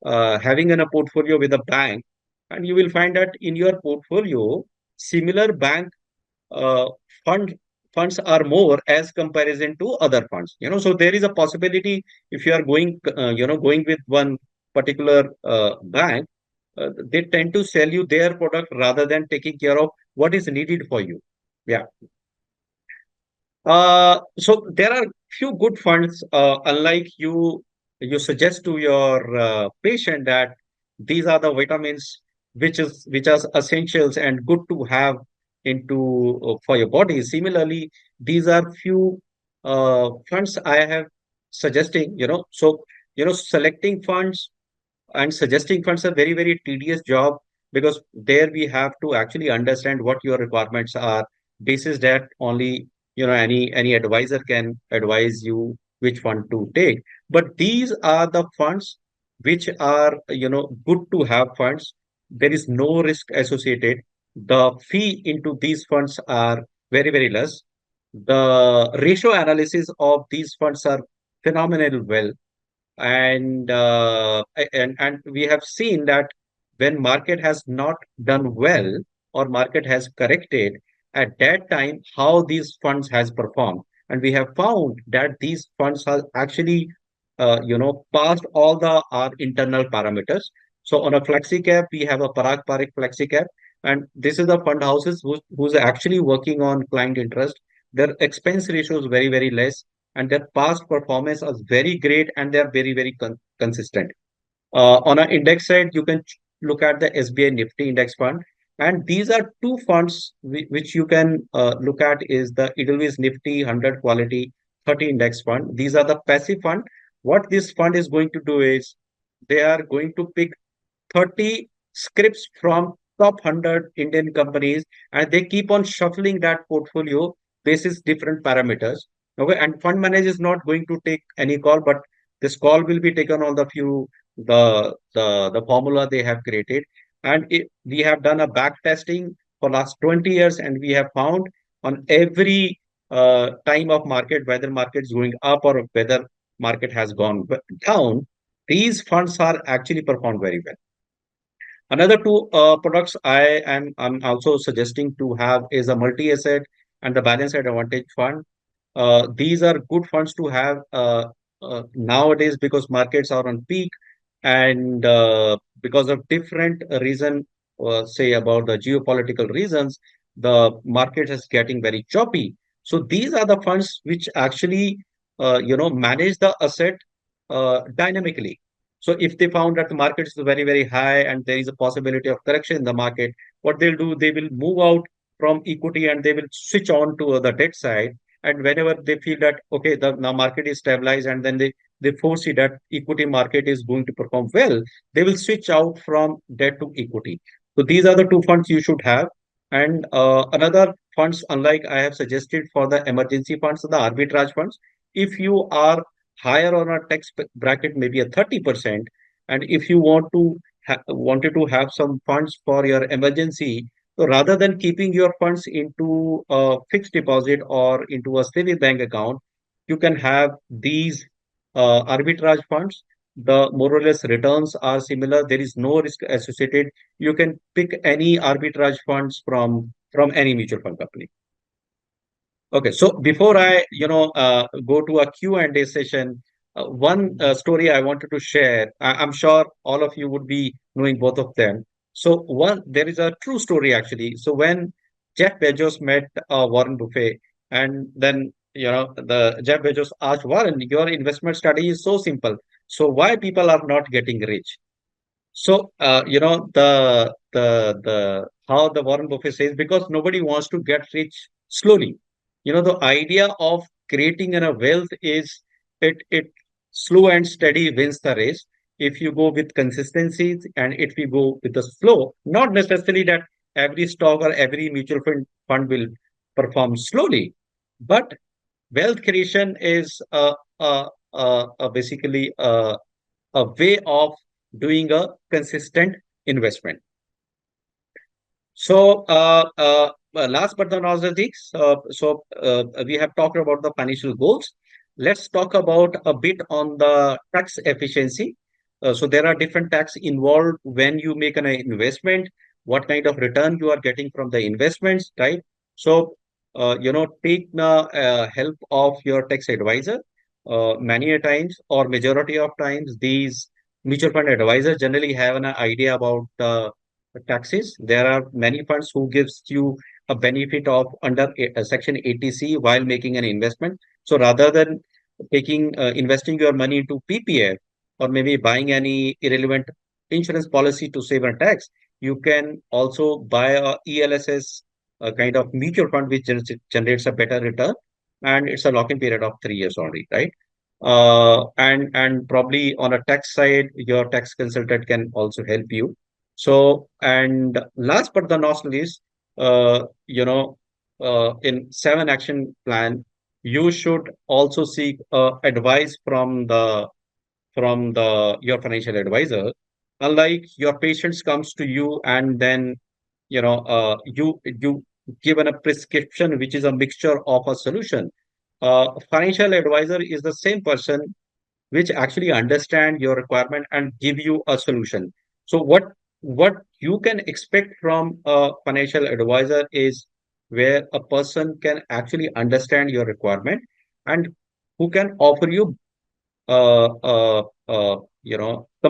having a portfolio with a bank, and you will find that in your portfolio similar bank uh, fund funds are more as comparison to other funds. So there is a possibility, if you are going with one particular bank, they tend to sell you their product rather than taking care of what is needed for you. Yeah. So there are few good funds, unlike you suggest to your patient that these are the vitamins which are essentials and good to have into for your body. Similarly, these are few funds I have suggesting, so selecting funds and suggesting funds are very, very tedious job, because there we have to actually understand what your requirements are. Basis that only any advisor can advise you which fund to take. But these are the funds which are, good to have funds. There is no risk associated. The fee into these funds are very, very less. The ratio analysis of these funds are phenomenal well, and we have seen that when market has not done well or market has corrected, at that time how these funds has performed, and we have found that these funds are actually passed all the our internal parameters. So on a flexi cap we have a Parag Parikh flexi cap, and this is the fund houses who's actually working on client interest. Their expense ratio is very, very less, and their past performance is very great, and they are very, very consistent. On an index side, you can look at the SBI Nifty Index Fund, and these are two funds which you can look at is the Edelweiss Nifty 100 Quality 30 Index Fund. These are the passive fund. What this fund is going to do is they are going to pick 30 scripts from top 100 Indian companies, and they keep on shuffling that portfolio basis different parameters. Okay, and fund manager is not going to take any call, but this call will be taken on the formula they have created. And we have done a back testing for last 20 years, and we have found on every time of market, whether market is going up or whether market has gone down, these funds are actually performed very well. Another two products I'm also suggesting to have is a multi-asset and the balance advantage fund. These are good funds to have nowadays because markets are on peak, and because of different reason, say about the geopolitical reasons, the market is getting very choppy. So these are the funds which actually manage the asset dynamically. So if they found that the market is very, very high and there is a possibility of correction in the market, what they'll do, they will move out from equity and they will switch on to the debt side. And whenever they feel that, okay, the now market is stabilized, and then they foresee that equity market is going to perform well, they will switch out from debt to equity. So these are the two funds you should have. And another funds, unlike I have suggested for the emergency funds, the arbitrage funds, if you are higher on a tax bracket, maybe a 30%, and if you wanted to have some funds for your emergency, so rather than keeping your funds into a fixed deposit or into a saving bank account, you can have these arbitrage funds. The more or less returns are similar. There is no risk associated. You can pick any arbitrage funds from any mutual fund company. Okay, so before I, go to a Q&A session, one story I wanted to share. I'm sure all of you would be knowing both of them. So one, there is a true story actually. So when Jeff Bezos met Warren Buffett, and then the Jeff Bezos asked Warren, "Your investment strategy is so simple. So why people are not getting rich?" So, the how the Warren Buffett says, because nobody wants to get rich slowly. The idea of creating a wealth is it slow and steady wins the race. If you go with consistency and if you go with the slow, not necessarily that every stock or every mutual fund will perform slowly, but wealth creation is basically a way of doing a consistent investment. So, last but not the least, we have talked about the financial goals. Let's talk about a bit on the tax efficiency. So there are different tax involved when you make an investment, what kind of return you are getting from the investments, right? So, take the help of your tax advisor. Many a times or majority of times, these mutual fund advisors generally have an idea about taxes. There are many funds who gives you a benefit of under Section 80C while making an investment. So rather than investing your money into PPF or maybe buying any irrelevant insurance policy to save on tax, you can also buy a ELSS kind of mutual fund which generates a better return, and it's a lock-in period of 3 years only, right? And probably on a tax side, your tax consultant can also help you. So, and last but the not least, in 7 action plan, you should also seek advice from the your financial advisor. Unlike your patients comes to you and then you given a prescription which is a mixture of a solution. Financial advisor is the same person which actually understand your requirement and give you a solution. So what you can expect from a financial advisor is where a person can actually understand your requirement and who can offer you the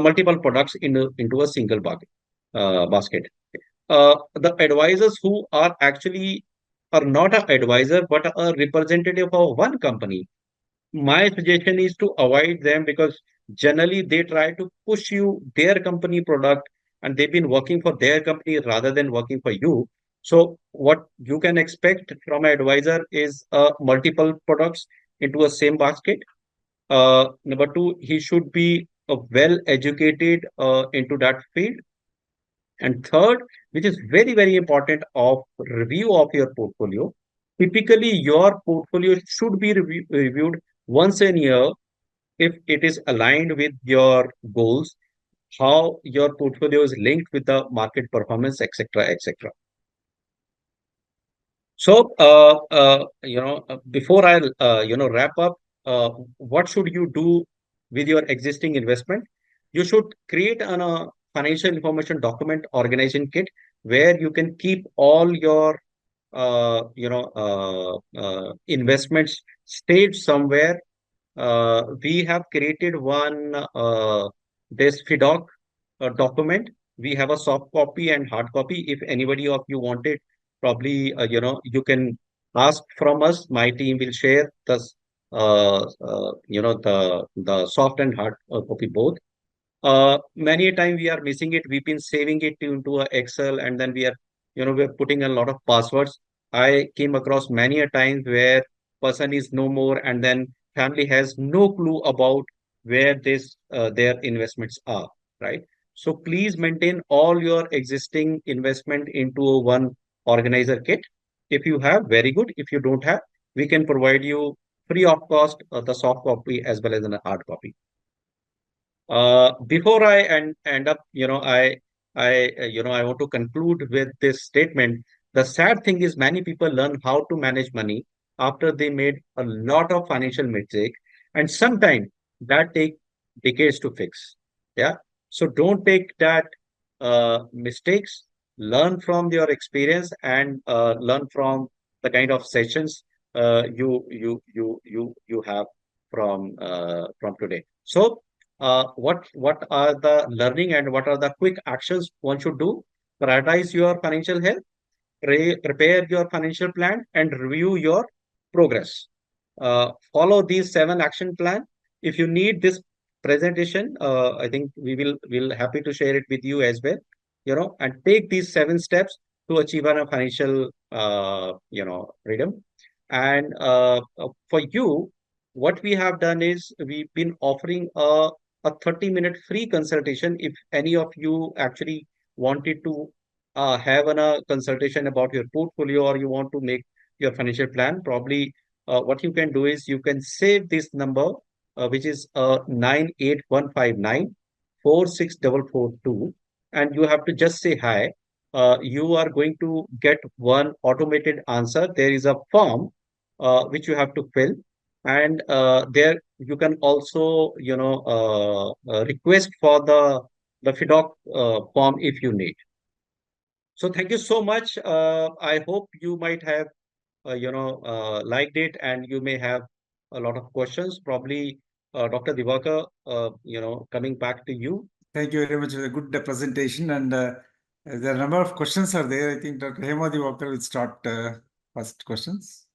multiple products into a single basket. The advisors who are actually are not an advisor but a representative of one company, my suggestion is to avoid them because generally they try to push you their company product and they've been working for their company rather than working for you. So what you can expect from an advisor is multiple products into a same basket. Number two, he should be well educated into that field. And third, which is very, very important, of review of your portfolio. Typically, your portfolio should be reviewed once a year if it is aligned with your goals, how your portfolio is linked with the market performance, etc., etc. So, before I, wrap up, what should you do with your existing investment? You should create a financial information document organization kit where you can keep all your, investments staged somewhere. We have created one this FIDOC document. We have a soft copy and hard copy. If anybody of you want it, probably you can ask from us. My team will share the soft and hard copy both. Many a time we are missing it. We've been saving it into a Excel, and then we're putting a lot of passwords. I came across many a times where person is no more, and then family has no clue about where their investments are, right? So please maintain all your existing investment into a one organizer kit. If you have, very good. If you don't have, we can provide you free of cost the soft copy as well as a hard copy. Before I end up, I want to conclude with this statement. The sad thing is many people learn how to manage money after they made a lot of financial mistake, and sometimes that take decades to fix. Yeah. So don't take that mistakes. Learn from your experience and learn from the kind of sessions you have from today. So what are the learning and what are the quick actions one should do? Prioritize your financial health, prepare your financial plan, and review your progress. Follow these 7 action plan. If you need this presentation, I think we'll happy to share it with you as well. And take these 7 steps to achieve a financial freedom. And for you, what we have done is we've been offering a 30-minute free consultation. If any of you actually wanted to have a consultation about your portfolio or you want to make your financial plan, probably what you can do is you can save this number, which is 98159 46442, and you have to just say hi. You are going to get one automated answer. There is a form which you have to fill, and there you can also request for the FIDOC form if you need. So thank you so much. I hope you might have liked it, and you may have a lot of questions. Probably Dr. Divakar, coming back to you.
Thank you very much for a good presentation. And there are a number of questions are there. I think Dr. Hema Divakar will start first questions.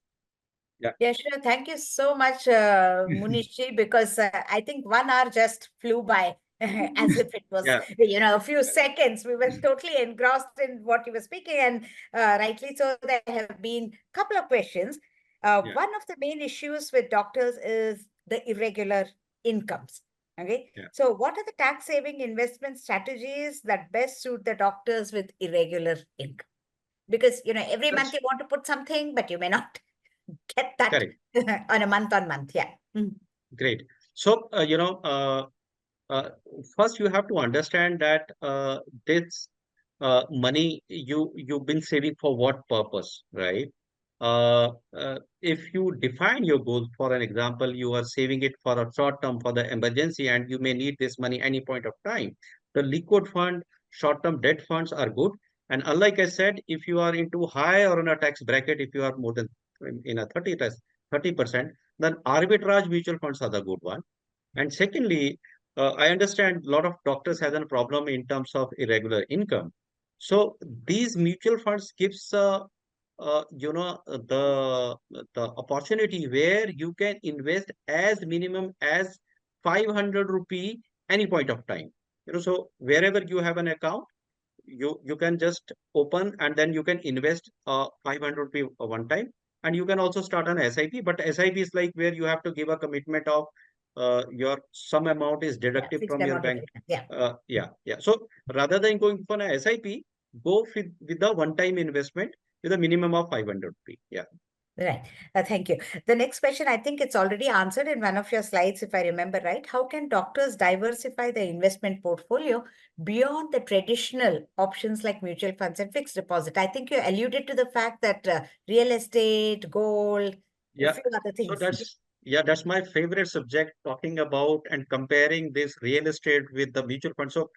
Yeah, sure. Thank you so much, Munishji, because I think 1 hour just flew by as if it was, a few seconds. We were totally engrossed in what you were speaking, and rightly so. There have been a couple of questions. One of the main issues with doctors is the irregular incomes. Okay.
Yeah.
So what are the tax saving investment strategies that best suit the doctors with irregular income? Because, every month you want to put something, but you may not get that
Correct.
on a month on month. Yeah.
Great. So, first you have to understand that this money you've been saving for what purpose, right? If you define your goals, for an example, you are saving it for a short term for the emergency, and you may need this money any point of time. The liquid fund, short term debt funds are good. And unlike I said, if you are into high or in a tax bracket, if you are more than in a 30%, then arbitrage mutual funds are the good one. And secondly, I understand a lot of doctors have a problem in terms of irregular income. So these mutual funds gives the opportunity where you can invest as minimum as 500 rupee any point of time. So wherever you have an account, you can just open and then you can invest 500 rupee one time, and you can also start an SIP. But SIP is like where you have to give a commitment of your some amount is
Yeah,
deducted
fixed
from your
amount of
bank.
income. Yeah.
Yeah. So rather than going for an SIP, go with the one-time investment with a minimum of 500 rupee. Yeah.
Right. Thank you. The next question, I think it's already answered in one of your slides, if I remember right. How can doctors diversify their investment portfolio beyond the traditional options like mutual funds and fixed deposit? I think you alluded to the fact that real estate, gold, a
Yeah.
few other
So
things.
that's my favorite subject, talking about and comparing this real estate with the mutual fund. So,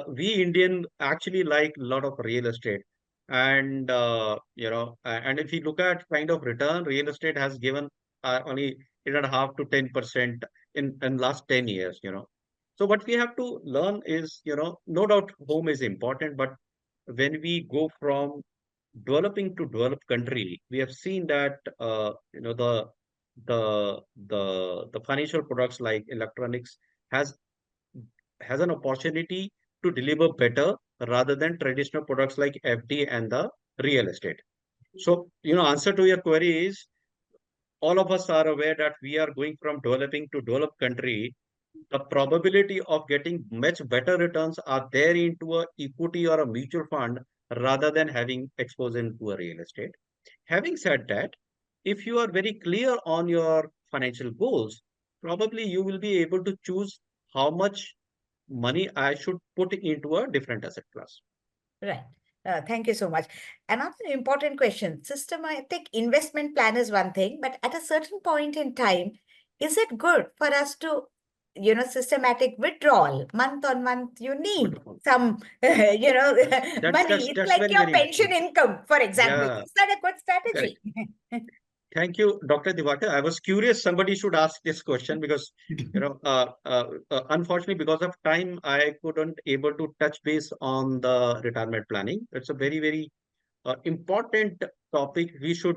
we Indian actually like a lot of real estate. And, and if you look at kind of return, real estate has given only 8.5 to 10% in last 10 years. So what we have to learn is, no doubt home is important, but when we go from developing to developed country, we have seen that the financial products like electronics has has an opportunity to deliver better rather than traditional products like FD and the real estate. So, answer to your query is all of us are aware that we are going from developing to developed country. The probability of getting much better returns are there into a equity or a mutual fund rather than having exposure into a real estate. Having said that, if you are very clear on your financial goals, probably you will be able to choose how much money I should put into a different asset class.
Right. Thank you so much. Another important question. Systematic investment plan is one thing, but at a certain point in time, is it good for us to, systematic withdrawal month on month? You need
Wonderful.
some, money. It's
That's
like
very,
your
very
pension income, for example.
yeah,
Is that a good
correct.
strategy?
Thank you, Dr. Divakar. I was curious somebody should ask this question because, unfortunately, because of time, I couldn't able to touch base on the retirement planning. It's a very, very important topic. You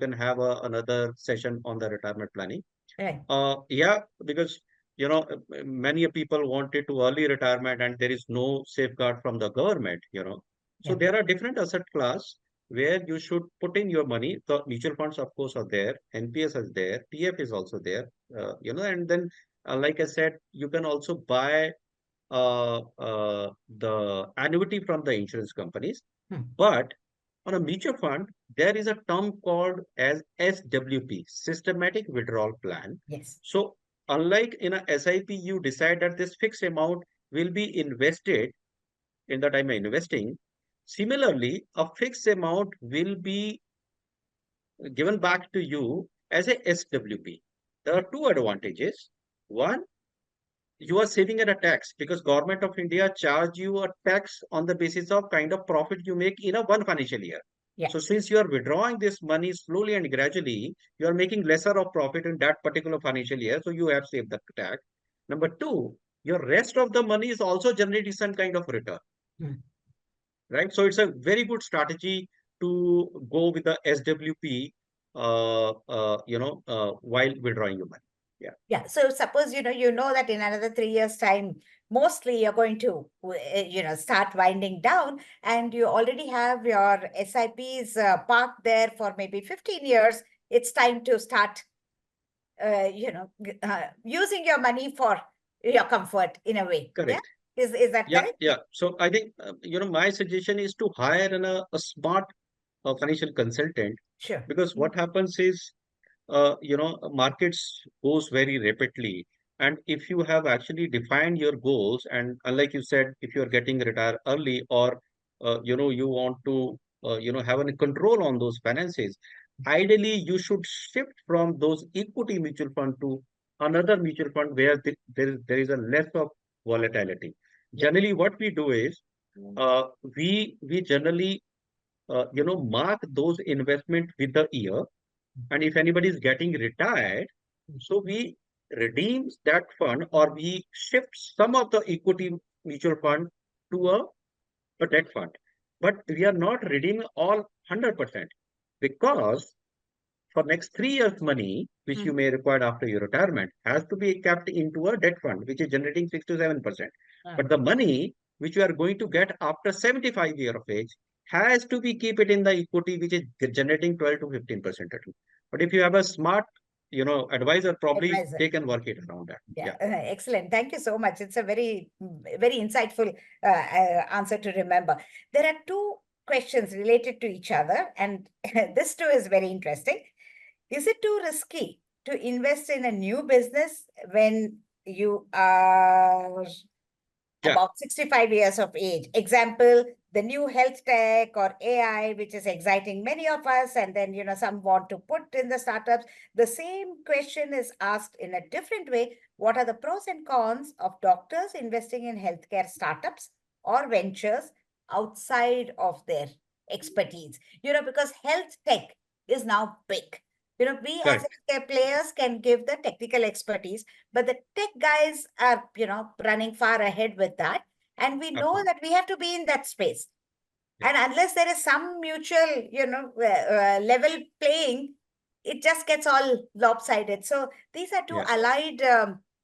can have another session on the retirement planning.
Right.
Yeah, because many people wanted to early retirement and there is no safeguard from the government. So
Yeah.
there are different asset class where you should put in your money. The mutual funds, of course, are there. NPS is there. PF is also there. And then, like I said, you can also buy the annuity from the insurance companies. But on a mutual fund, there is a term called as SWP, Systematic Withdrawal Plan.
Yes.
So unlike in a SIP, you decide that this fixed amount will be invested in the time of investing. Similarly, a fixed amount will be given back to you as a SWP. There are two advantages. One, you are saving at a tax because government of India charge you a tax on the basis of kind of profit you make in a one financial year.
Yeah.
So since you are withdrawing this money slowly and gradually, you are making lesser of profit in that particular financial year. So you have saved the tax. Number two, your rest of the money is also generating some kind of return. Right? So it's a very good strategy to go with the SWP, while withdrawing your money. Yeah.
Yeah. So suppose, you know that in another 3 years' time, mostly you're going to, start winding down, and you already have your SIPs parked there for maybe 15 years. It's time to start, using your money for your comfort in a way. Yeah.
Correct.
Is that
Yeah,
correct?
yeah. So I think, my suggestion is to hire a smart financial consultant
Sure.
Because what happens is, markets goes very rapidly. And if you have actually defined your goals, and unlike you said, if you are getting retired early, or you want to have a control on those finances, ideally you should shift from those equity mutual fund to another mutual fund where there is a less of volatility.
Yeah.
Generally, what we do is, we generally mark those investment with the year. And if anybody is getting retired, so we redeem that fund, or we shift some of the equity mutual fund to a debt fund. But we are not redeeming all 100%, because for next 3 years money, which you may require after your retirement, has to be kept into a debt fund, which is generating 6 to 7%. But the money which you are going to get after 75 years of age has to be keep it in the equity, which is generating 12 to 15% return. But if you have a smart, advisor, probably
Advisor.
they can work it around that.
Yeah, excellent. Thank you so much. It's a very, very insightful answer to remember. There are two questions related to each other, and this too is very interesting. Is it too risky to invest in a new business when you are
Yeah.
about 65 years of age? Example, the new health tech or AI, which is exciting many of us, and then, some want to put in the startups. The same question is asked in a different way. What are the pros and cons of doctors investing in healthcare startups or ventures outside of their expertise? Because health tech is now big. We as
Correct.
healthcare players can give the technical expertise, but the tech guys are, running far ahead with that. And we know
Absolutely.
that we have to be in that space.
Yeah.
And unless there is some mutual, level playing, it just gets all lopsided. So these are two
Yeah.
allied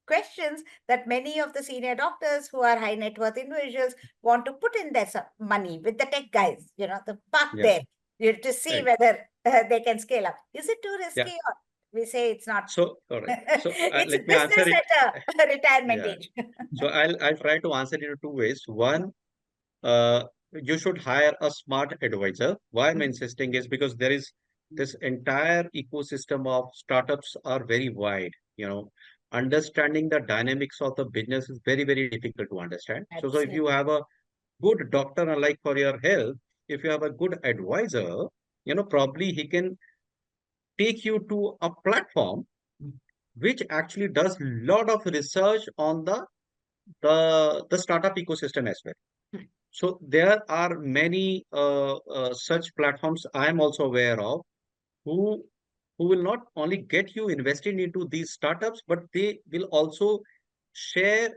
questions that many of the senior doctors who are high net worth individuals want to put in their money with the tech guys, the park
Yeah.
there, to see
Right.
whether they can scale up. Is it too risky,
Yeah.
or we say it's not?
So, all right. So
It's
let me answer
business
it.
at a retirement
Yeah.
age.
So I'll try to answer it in two ways. One, you should hire a smart advisor. Why I'm insisting is because there is this entire ecosystem of startups are very wide. Understanding the dynamics of the business is very, very difficult to understand. So if you
Absolutely.
have a good doctor, like for your health, if you have a good advisor, probably he can take you to a platform which actually does a lot of research on the startup ecosystem as well. So there are many such platforms I am also aware of, who who will not only get you invested into these startups, but they will also share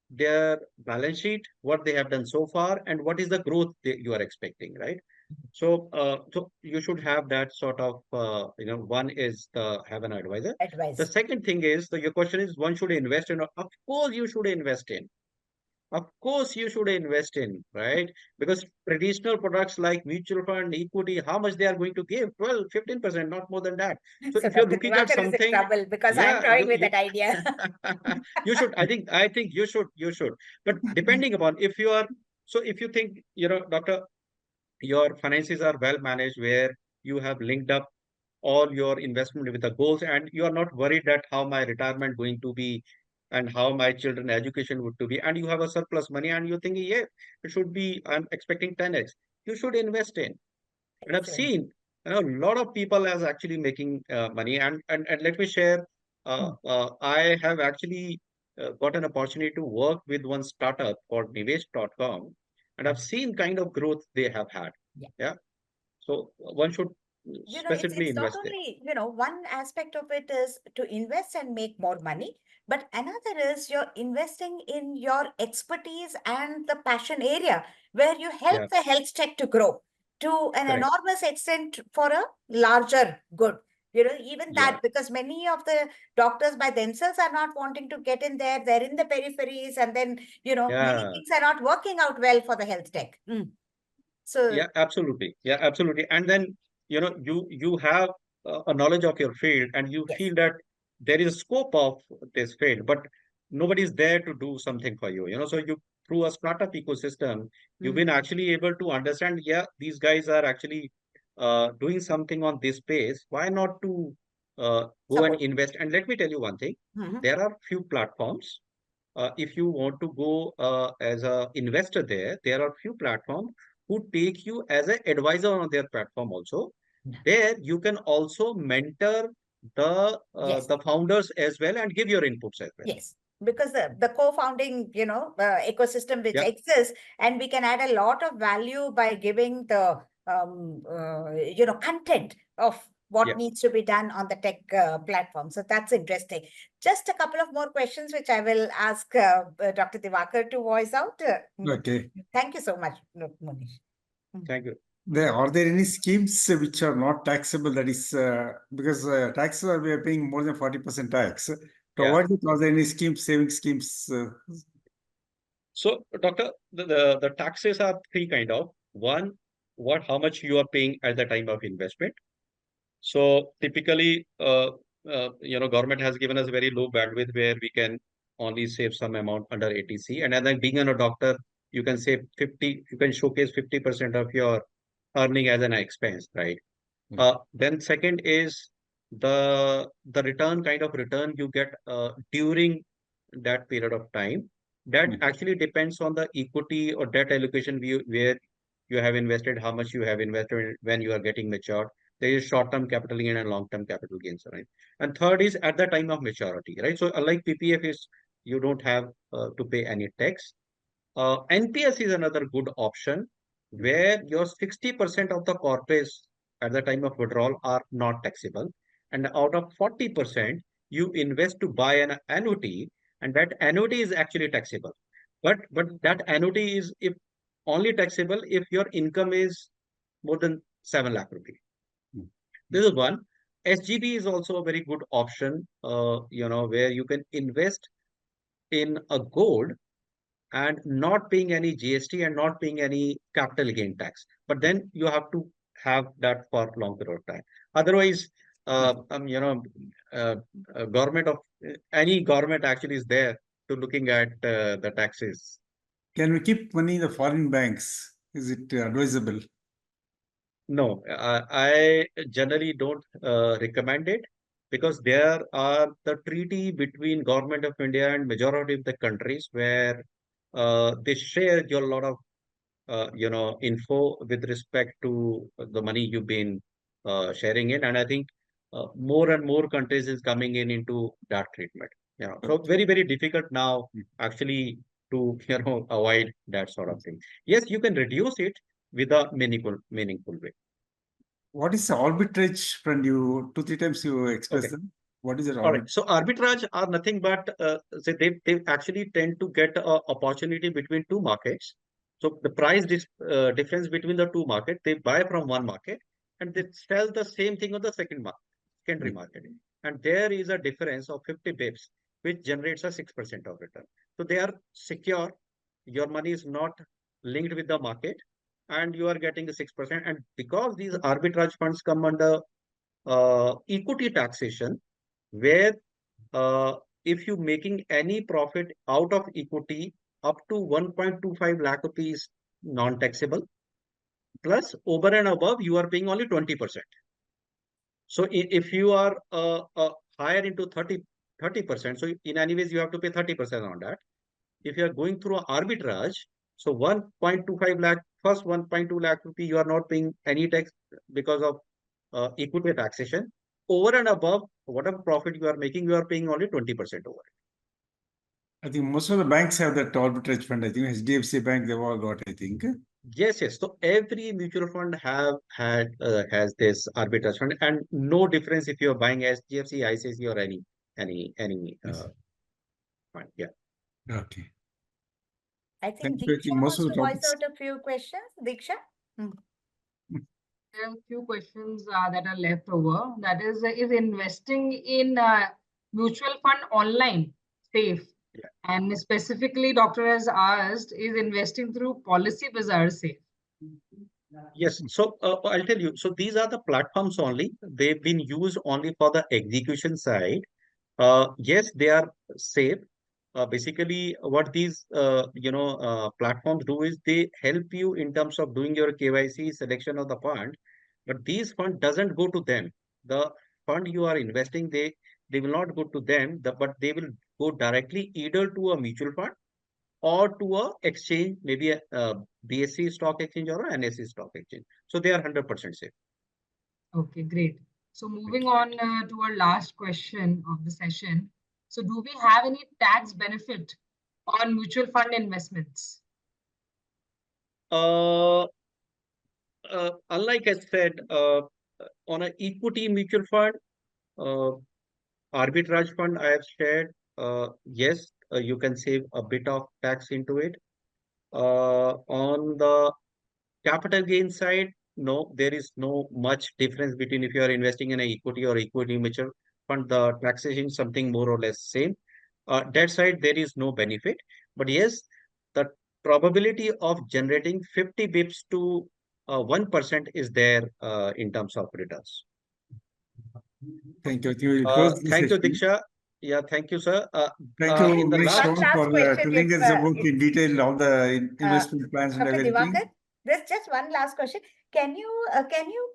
their balance sheet, what they have done so far, and what is the growth you are expecting, right? So you should have that sort of, one is the have an advisor. The
Advice.
second thing is, your question is, one should invest in. Of course, you should invest in. Of course, you should invest in, right? Because traditional products like mutual fund, equity, how much they are going to give? 12, 15%, not more than that. So
So
if you're
Dr.
looking at
Diwakar is in
something,
trouble because I'm
yeah,
toying with that idea.
you should. I think you should. But depending upon if you are, so if you think, doctor, your finances are well managed, where you have linked up all your investment with the goals, and you are not worried that how my retirement going to be, and how my children education would to be, and you have a surplus money, and you're thinking, yeah, it should be, I'm expecting 10x, you should invest in. And I've
Excellent.
seen, a lot of people as actually making money. And let me share, I have actually got an opportunity to work with one startup called Nivesh.com, and I've seen kind of growth they have had.
Yeah.
Yeah. So one should specifically
It's not
invest there.
only, one aspect of it is to invest and make more money, but another is you're investing in your expertise and the passion area where you help
Yeah,
the health tech to grow to an
correct.
enormous extent for a larger good. Even
Yeah,
that, because many of the doctors by themselves are not wanting to get in there, they're in the peripheries, and then, many
yeah,
things are not working out well for the health tech. So,
yeah, absolutely. Yeah, absolutely. And then, you have a knowledge of your field, and you
yes.
feel that there is a scope of this field, but nobody is there to do something for you. So you, through a startup ecosystem, you've been actually able to understand, yeah, these guys are actually doing something on this space, why not to go and
Support.
invest? And let me tell you one thing,
Mhm.
there are few platforms. If you want to go as a investor there are few platforms who take you as an advisor on their platform also. There you can also mentor
Yes.
the founders as well and give your inputs as well.
Yes, because the co-founding, ecosystem which
Yeah,
exists, and we can add a lot of value by giving the content of what
yeah.
needs to be done on the tech platform. So that's interesting. Just a couple of more questions, which I will ask Dr. Divakar to voice out.
Okay.
Thank you so much, Munish.
Thank you.
Are there any schemes which are not taxable? That is, because taxes we are paying more than 40% tax. To
Yeah.
avoid it, are there any schemes, saving schemes?
So, doctor, the taxes are three kind of. One, how much you are paying at the time of investment. So typically, government has given us very low bandwidth where we can only save some amount under ATC. And then being a doctor, you can save 50, you can showcase 50% of your earning as an expense, right? Then second is the return kind of return you get during that period of time. That actually depends on the equity or debt allocation view where you have invested, how much you have invested when you are getting matured. There is short-term capital gain and long-term capital gains, right? And third is at the time of maturity, right? So unlike PPF is you don't have to pay any tax. NPS is another good option where your 60% of the corpus at the time of withdrawal are not taxable. And out of 40%, you invest to buy an annuity, and that annuity is actually taxable. But that annuity is if only taxable if your income is more than 7 lakh rupees. This is one. SGB is also a very good option, where you can invest in a gold and not paying any GST and not paying any capital gain tax. But then you have to have that for long period of time. Otherwise, government of any government actually is there to looking at the taxes.
Can we keep money in the foreign banks? Is it advisable?
No, I generally don't recommend it because there are the treaty between government of India and majority of the countries where they share your lot of info with respect to the money you've been sharing in. And I think more and more countries is coming in into that treatment. So very, very difficult now actually to, avoid that sort of thing. Yes, you can reduce it with a meaningful way.
What is the arbitrage fund? You 2-3 times you expressed
Okay.
them. What is it?
All right. So arbitrage are nothing but they actually tend to get a opportunity between two markets. So the price difference between the two markets, they buy from one market and they sell the same thing on the secondary market. And there is a difference of 50 bips, which generates a 6% of return. So they are secure. Your money is not linked with the market and you are getting the 6%. And because these arbitrage funds come under equity taxation, where if you making any profit out of equity up to 1.25 lakh rupees non-taxable, plus over and above, you are paying only 20%. So if you are higher into 30%, so in any ways, you have to pay 30% on that. If you are going through arbitrage, so 1.25 lakh, first 1.2 lakh rupee, you are not paying any tax because of equity taxation. Over and above, whatever profit you are making, you are paying only 20% over it.
I think most of the banks have that arbitrage fund. I think HDFC Bank, they've all got, I think.
Yes, yes. So every mutual fund has this arbitrage fund, and no difference if you're buying HDFC, ICICI, or any
Yes.
fund. Yeah.
Okay.
I think
Thank you. I
Diksha
think most
wants
of
to
the
voice
topics.
out a few questions. Diksha?
There are a few questions that are left over. That is investing in mutual fund online safe?
Yeah.
And specifically, doctor has asked, is investing through Policy Bazaar safe?
Yes. So I'll tell you. So these are the platforms only. They've been used only for the execution side. Yes, they are safe. Basically, what these platforms do is they help you in terms of doing your KYC selection of the fund. But these fund doesn't go to them. The fund you are investing, they will not go to them, but they will go directly either to a mutual fund or to a exchange, maybe a BSE stock exchange or an NSE stock exchange. So they are 100% safe.
Okay, great. So moving on to our last question of the session. So do we have any tax benefit on mutual fund investments?
Unlike I said, on an equity mutual fund, uh, arbitrage fund I have shared, yes, you can save a bit of tax into it. On the capital gain side, no, there is no much difference between if you are investing in an equity or equity mutual fund. The taxation is something more or less same. That side, there is no benefit. But yes, the probability of generating 50 bips to 1% is there in terms of returns.
Thank you. You will close this
Thank you,
session.
Diksha. Yeah, thank you, sir.
Thank you,
The
Munish,
last
one last
for
question,
telling
if,
us about in
it's,
detail all the investment plans and
Dr.
everything.
Divakar, there's just one last question. Can you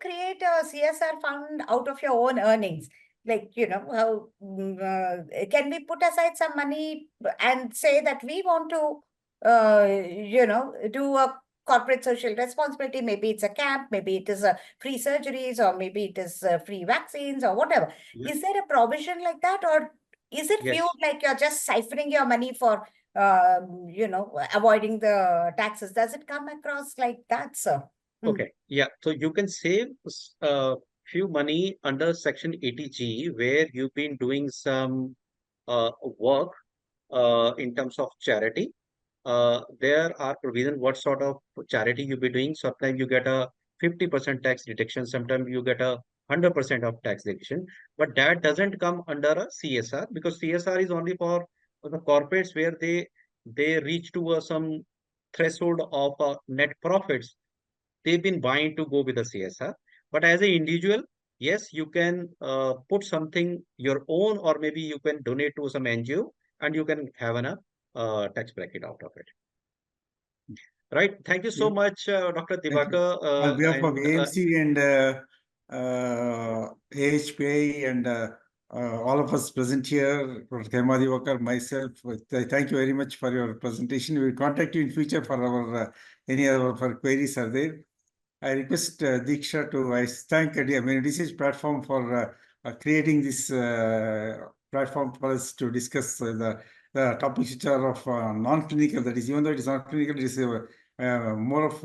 create a CSR fund out of your own earnings? Like, how can we put aside some money and say that we want to, do a corporate social responsibility? Maybe it's a camp, maybe it is free surgeries, or maybe it is free vaccines or whatever.
Yeah.
Is there a provision like that, or is it
Yes.
viewed like you're just siphoning your money for avoiding the taxes? Does it come across like that, sir?
Okay, yeah. So you can save few money under Section 80G where you've been doing some work in terms of charity. There are provision what sort of charity you'll be doing. Sometimes you get a 50% tax deduction, sometimes you get a 100% of tax deduction, but that doesn't come under a CSR, because CSR is only for the corporates where they reach to some threshold of net profits. They've been buying to go with the CSR. But as an individual, yes, you can put something your own, or maybe you can donate to some NGO and you can have a tax bracket out of it. Right. Thank you so
Yeah.
much, Dr.
Thank you.
Divakar.
On behalf of
And
AMC and AHPI and all of us present here, Dr. Hema Divakar, myself, thank you very much for your presentation. We will contact you in future for our any other for queries are there. I request Diksha to thank Research Platform for creating this platform for us to discuss the topics which are of non-clinical. That is, even though it is not clinical, it is more of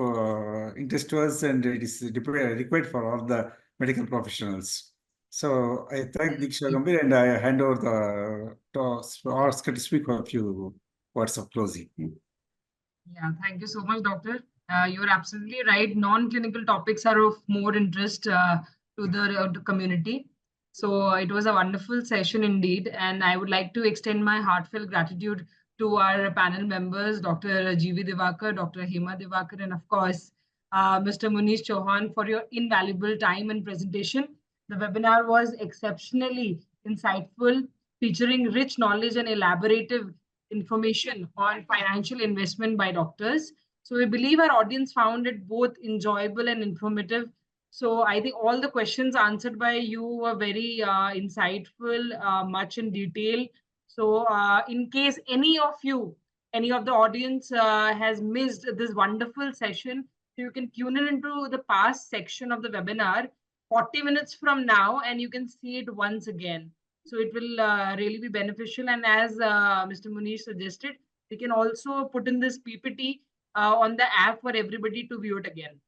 interest to us, and it is required for all the medical professionals. So I thank Diksha Gambhir, and I hand over to Oscar to speak for a few words of closing.
Yeah, thank you so much, Doctor. You're absolutely right. Non-clinical topics are of more interest to the community. So it was a wonderful session indeed. And I would like to extend my heartfelt gratitude to our panel members, Dr. G.V. Divakar, Dr. Hema Divakar, and of course, Mr. Munish Chauhan, for your invaluable time and presentation. The webinar was exceptionally insightful, featuring rich knowledge and elaborative information on financial investment by doctors. So we believe our audience found it both enjoyable and informative. So I think all the questions answered by you were very insightful, much in detail. So in case any of you, any of the audience has missed this wonderful session, you can tune in into the past section of the webinar 40 minutes from now, and you can see it once again. So it will really be beneficial. And as Mr. Munish suggested, we can also put in this PPT on the app for everybody to view it again.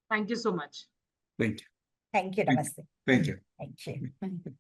Thank you so much.
Thank you.
Thank you. Namaste.
Thank you.
Thank you.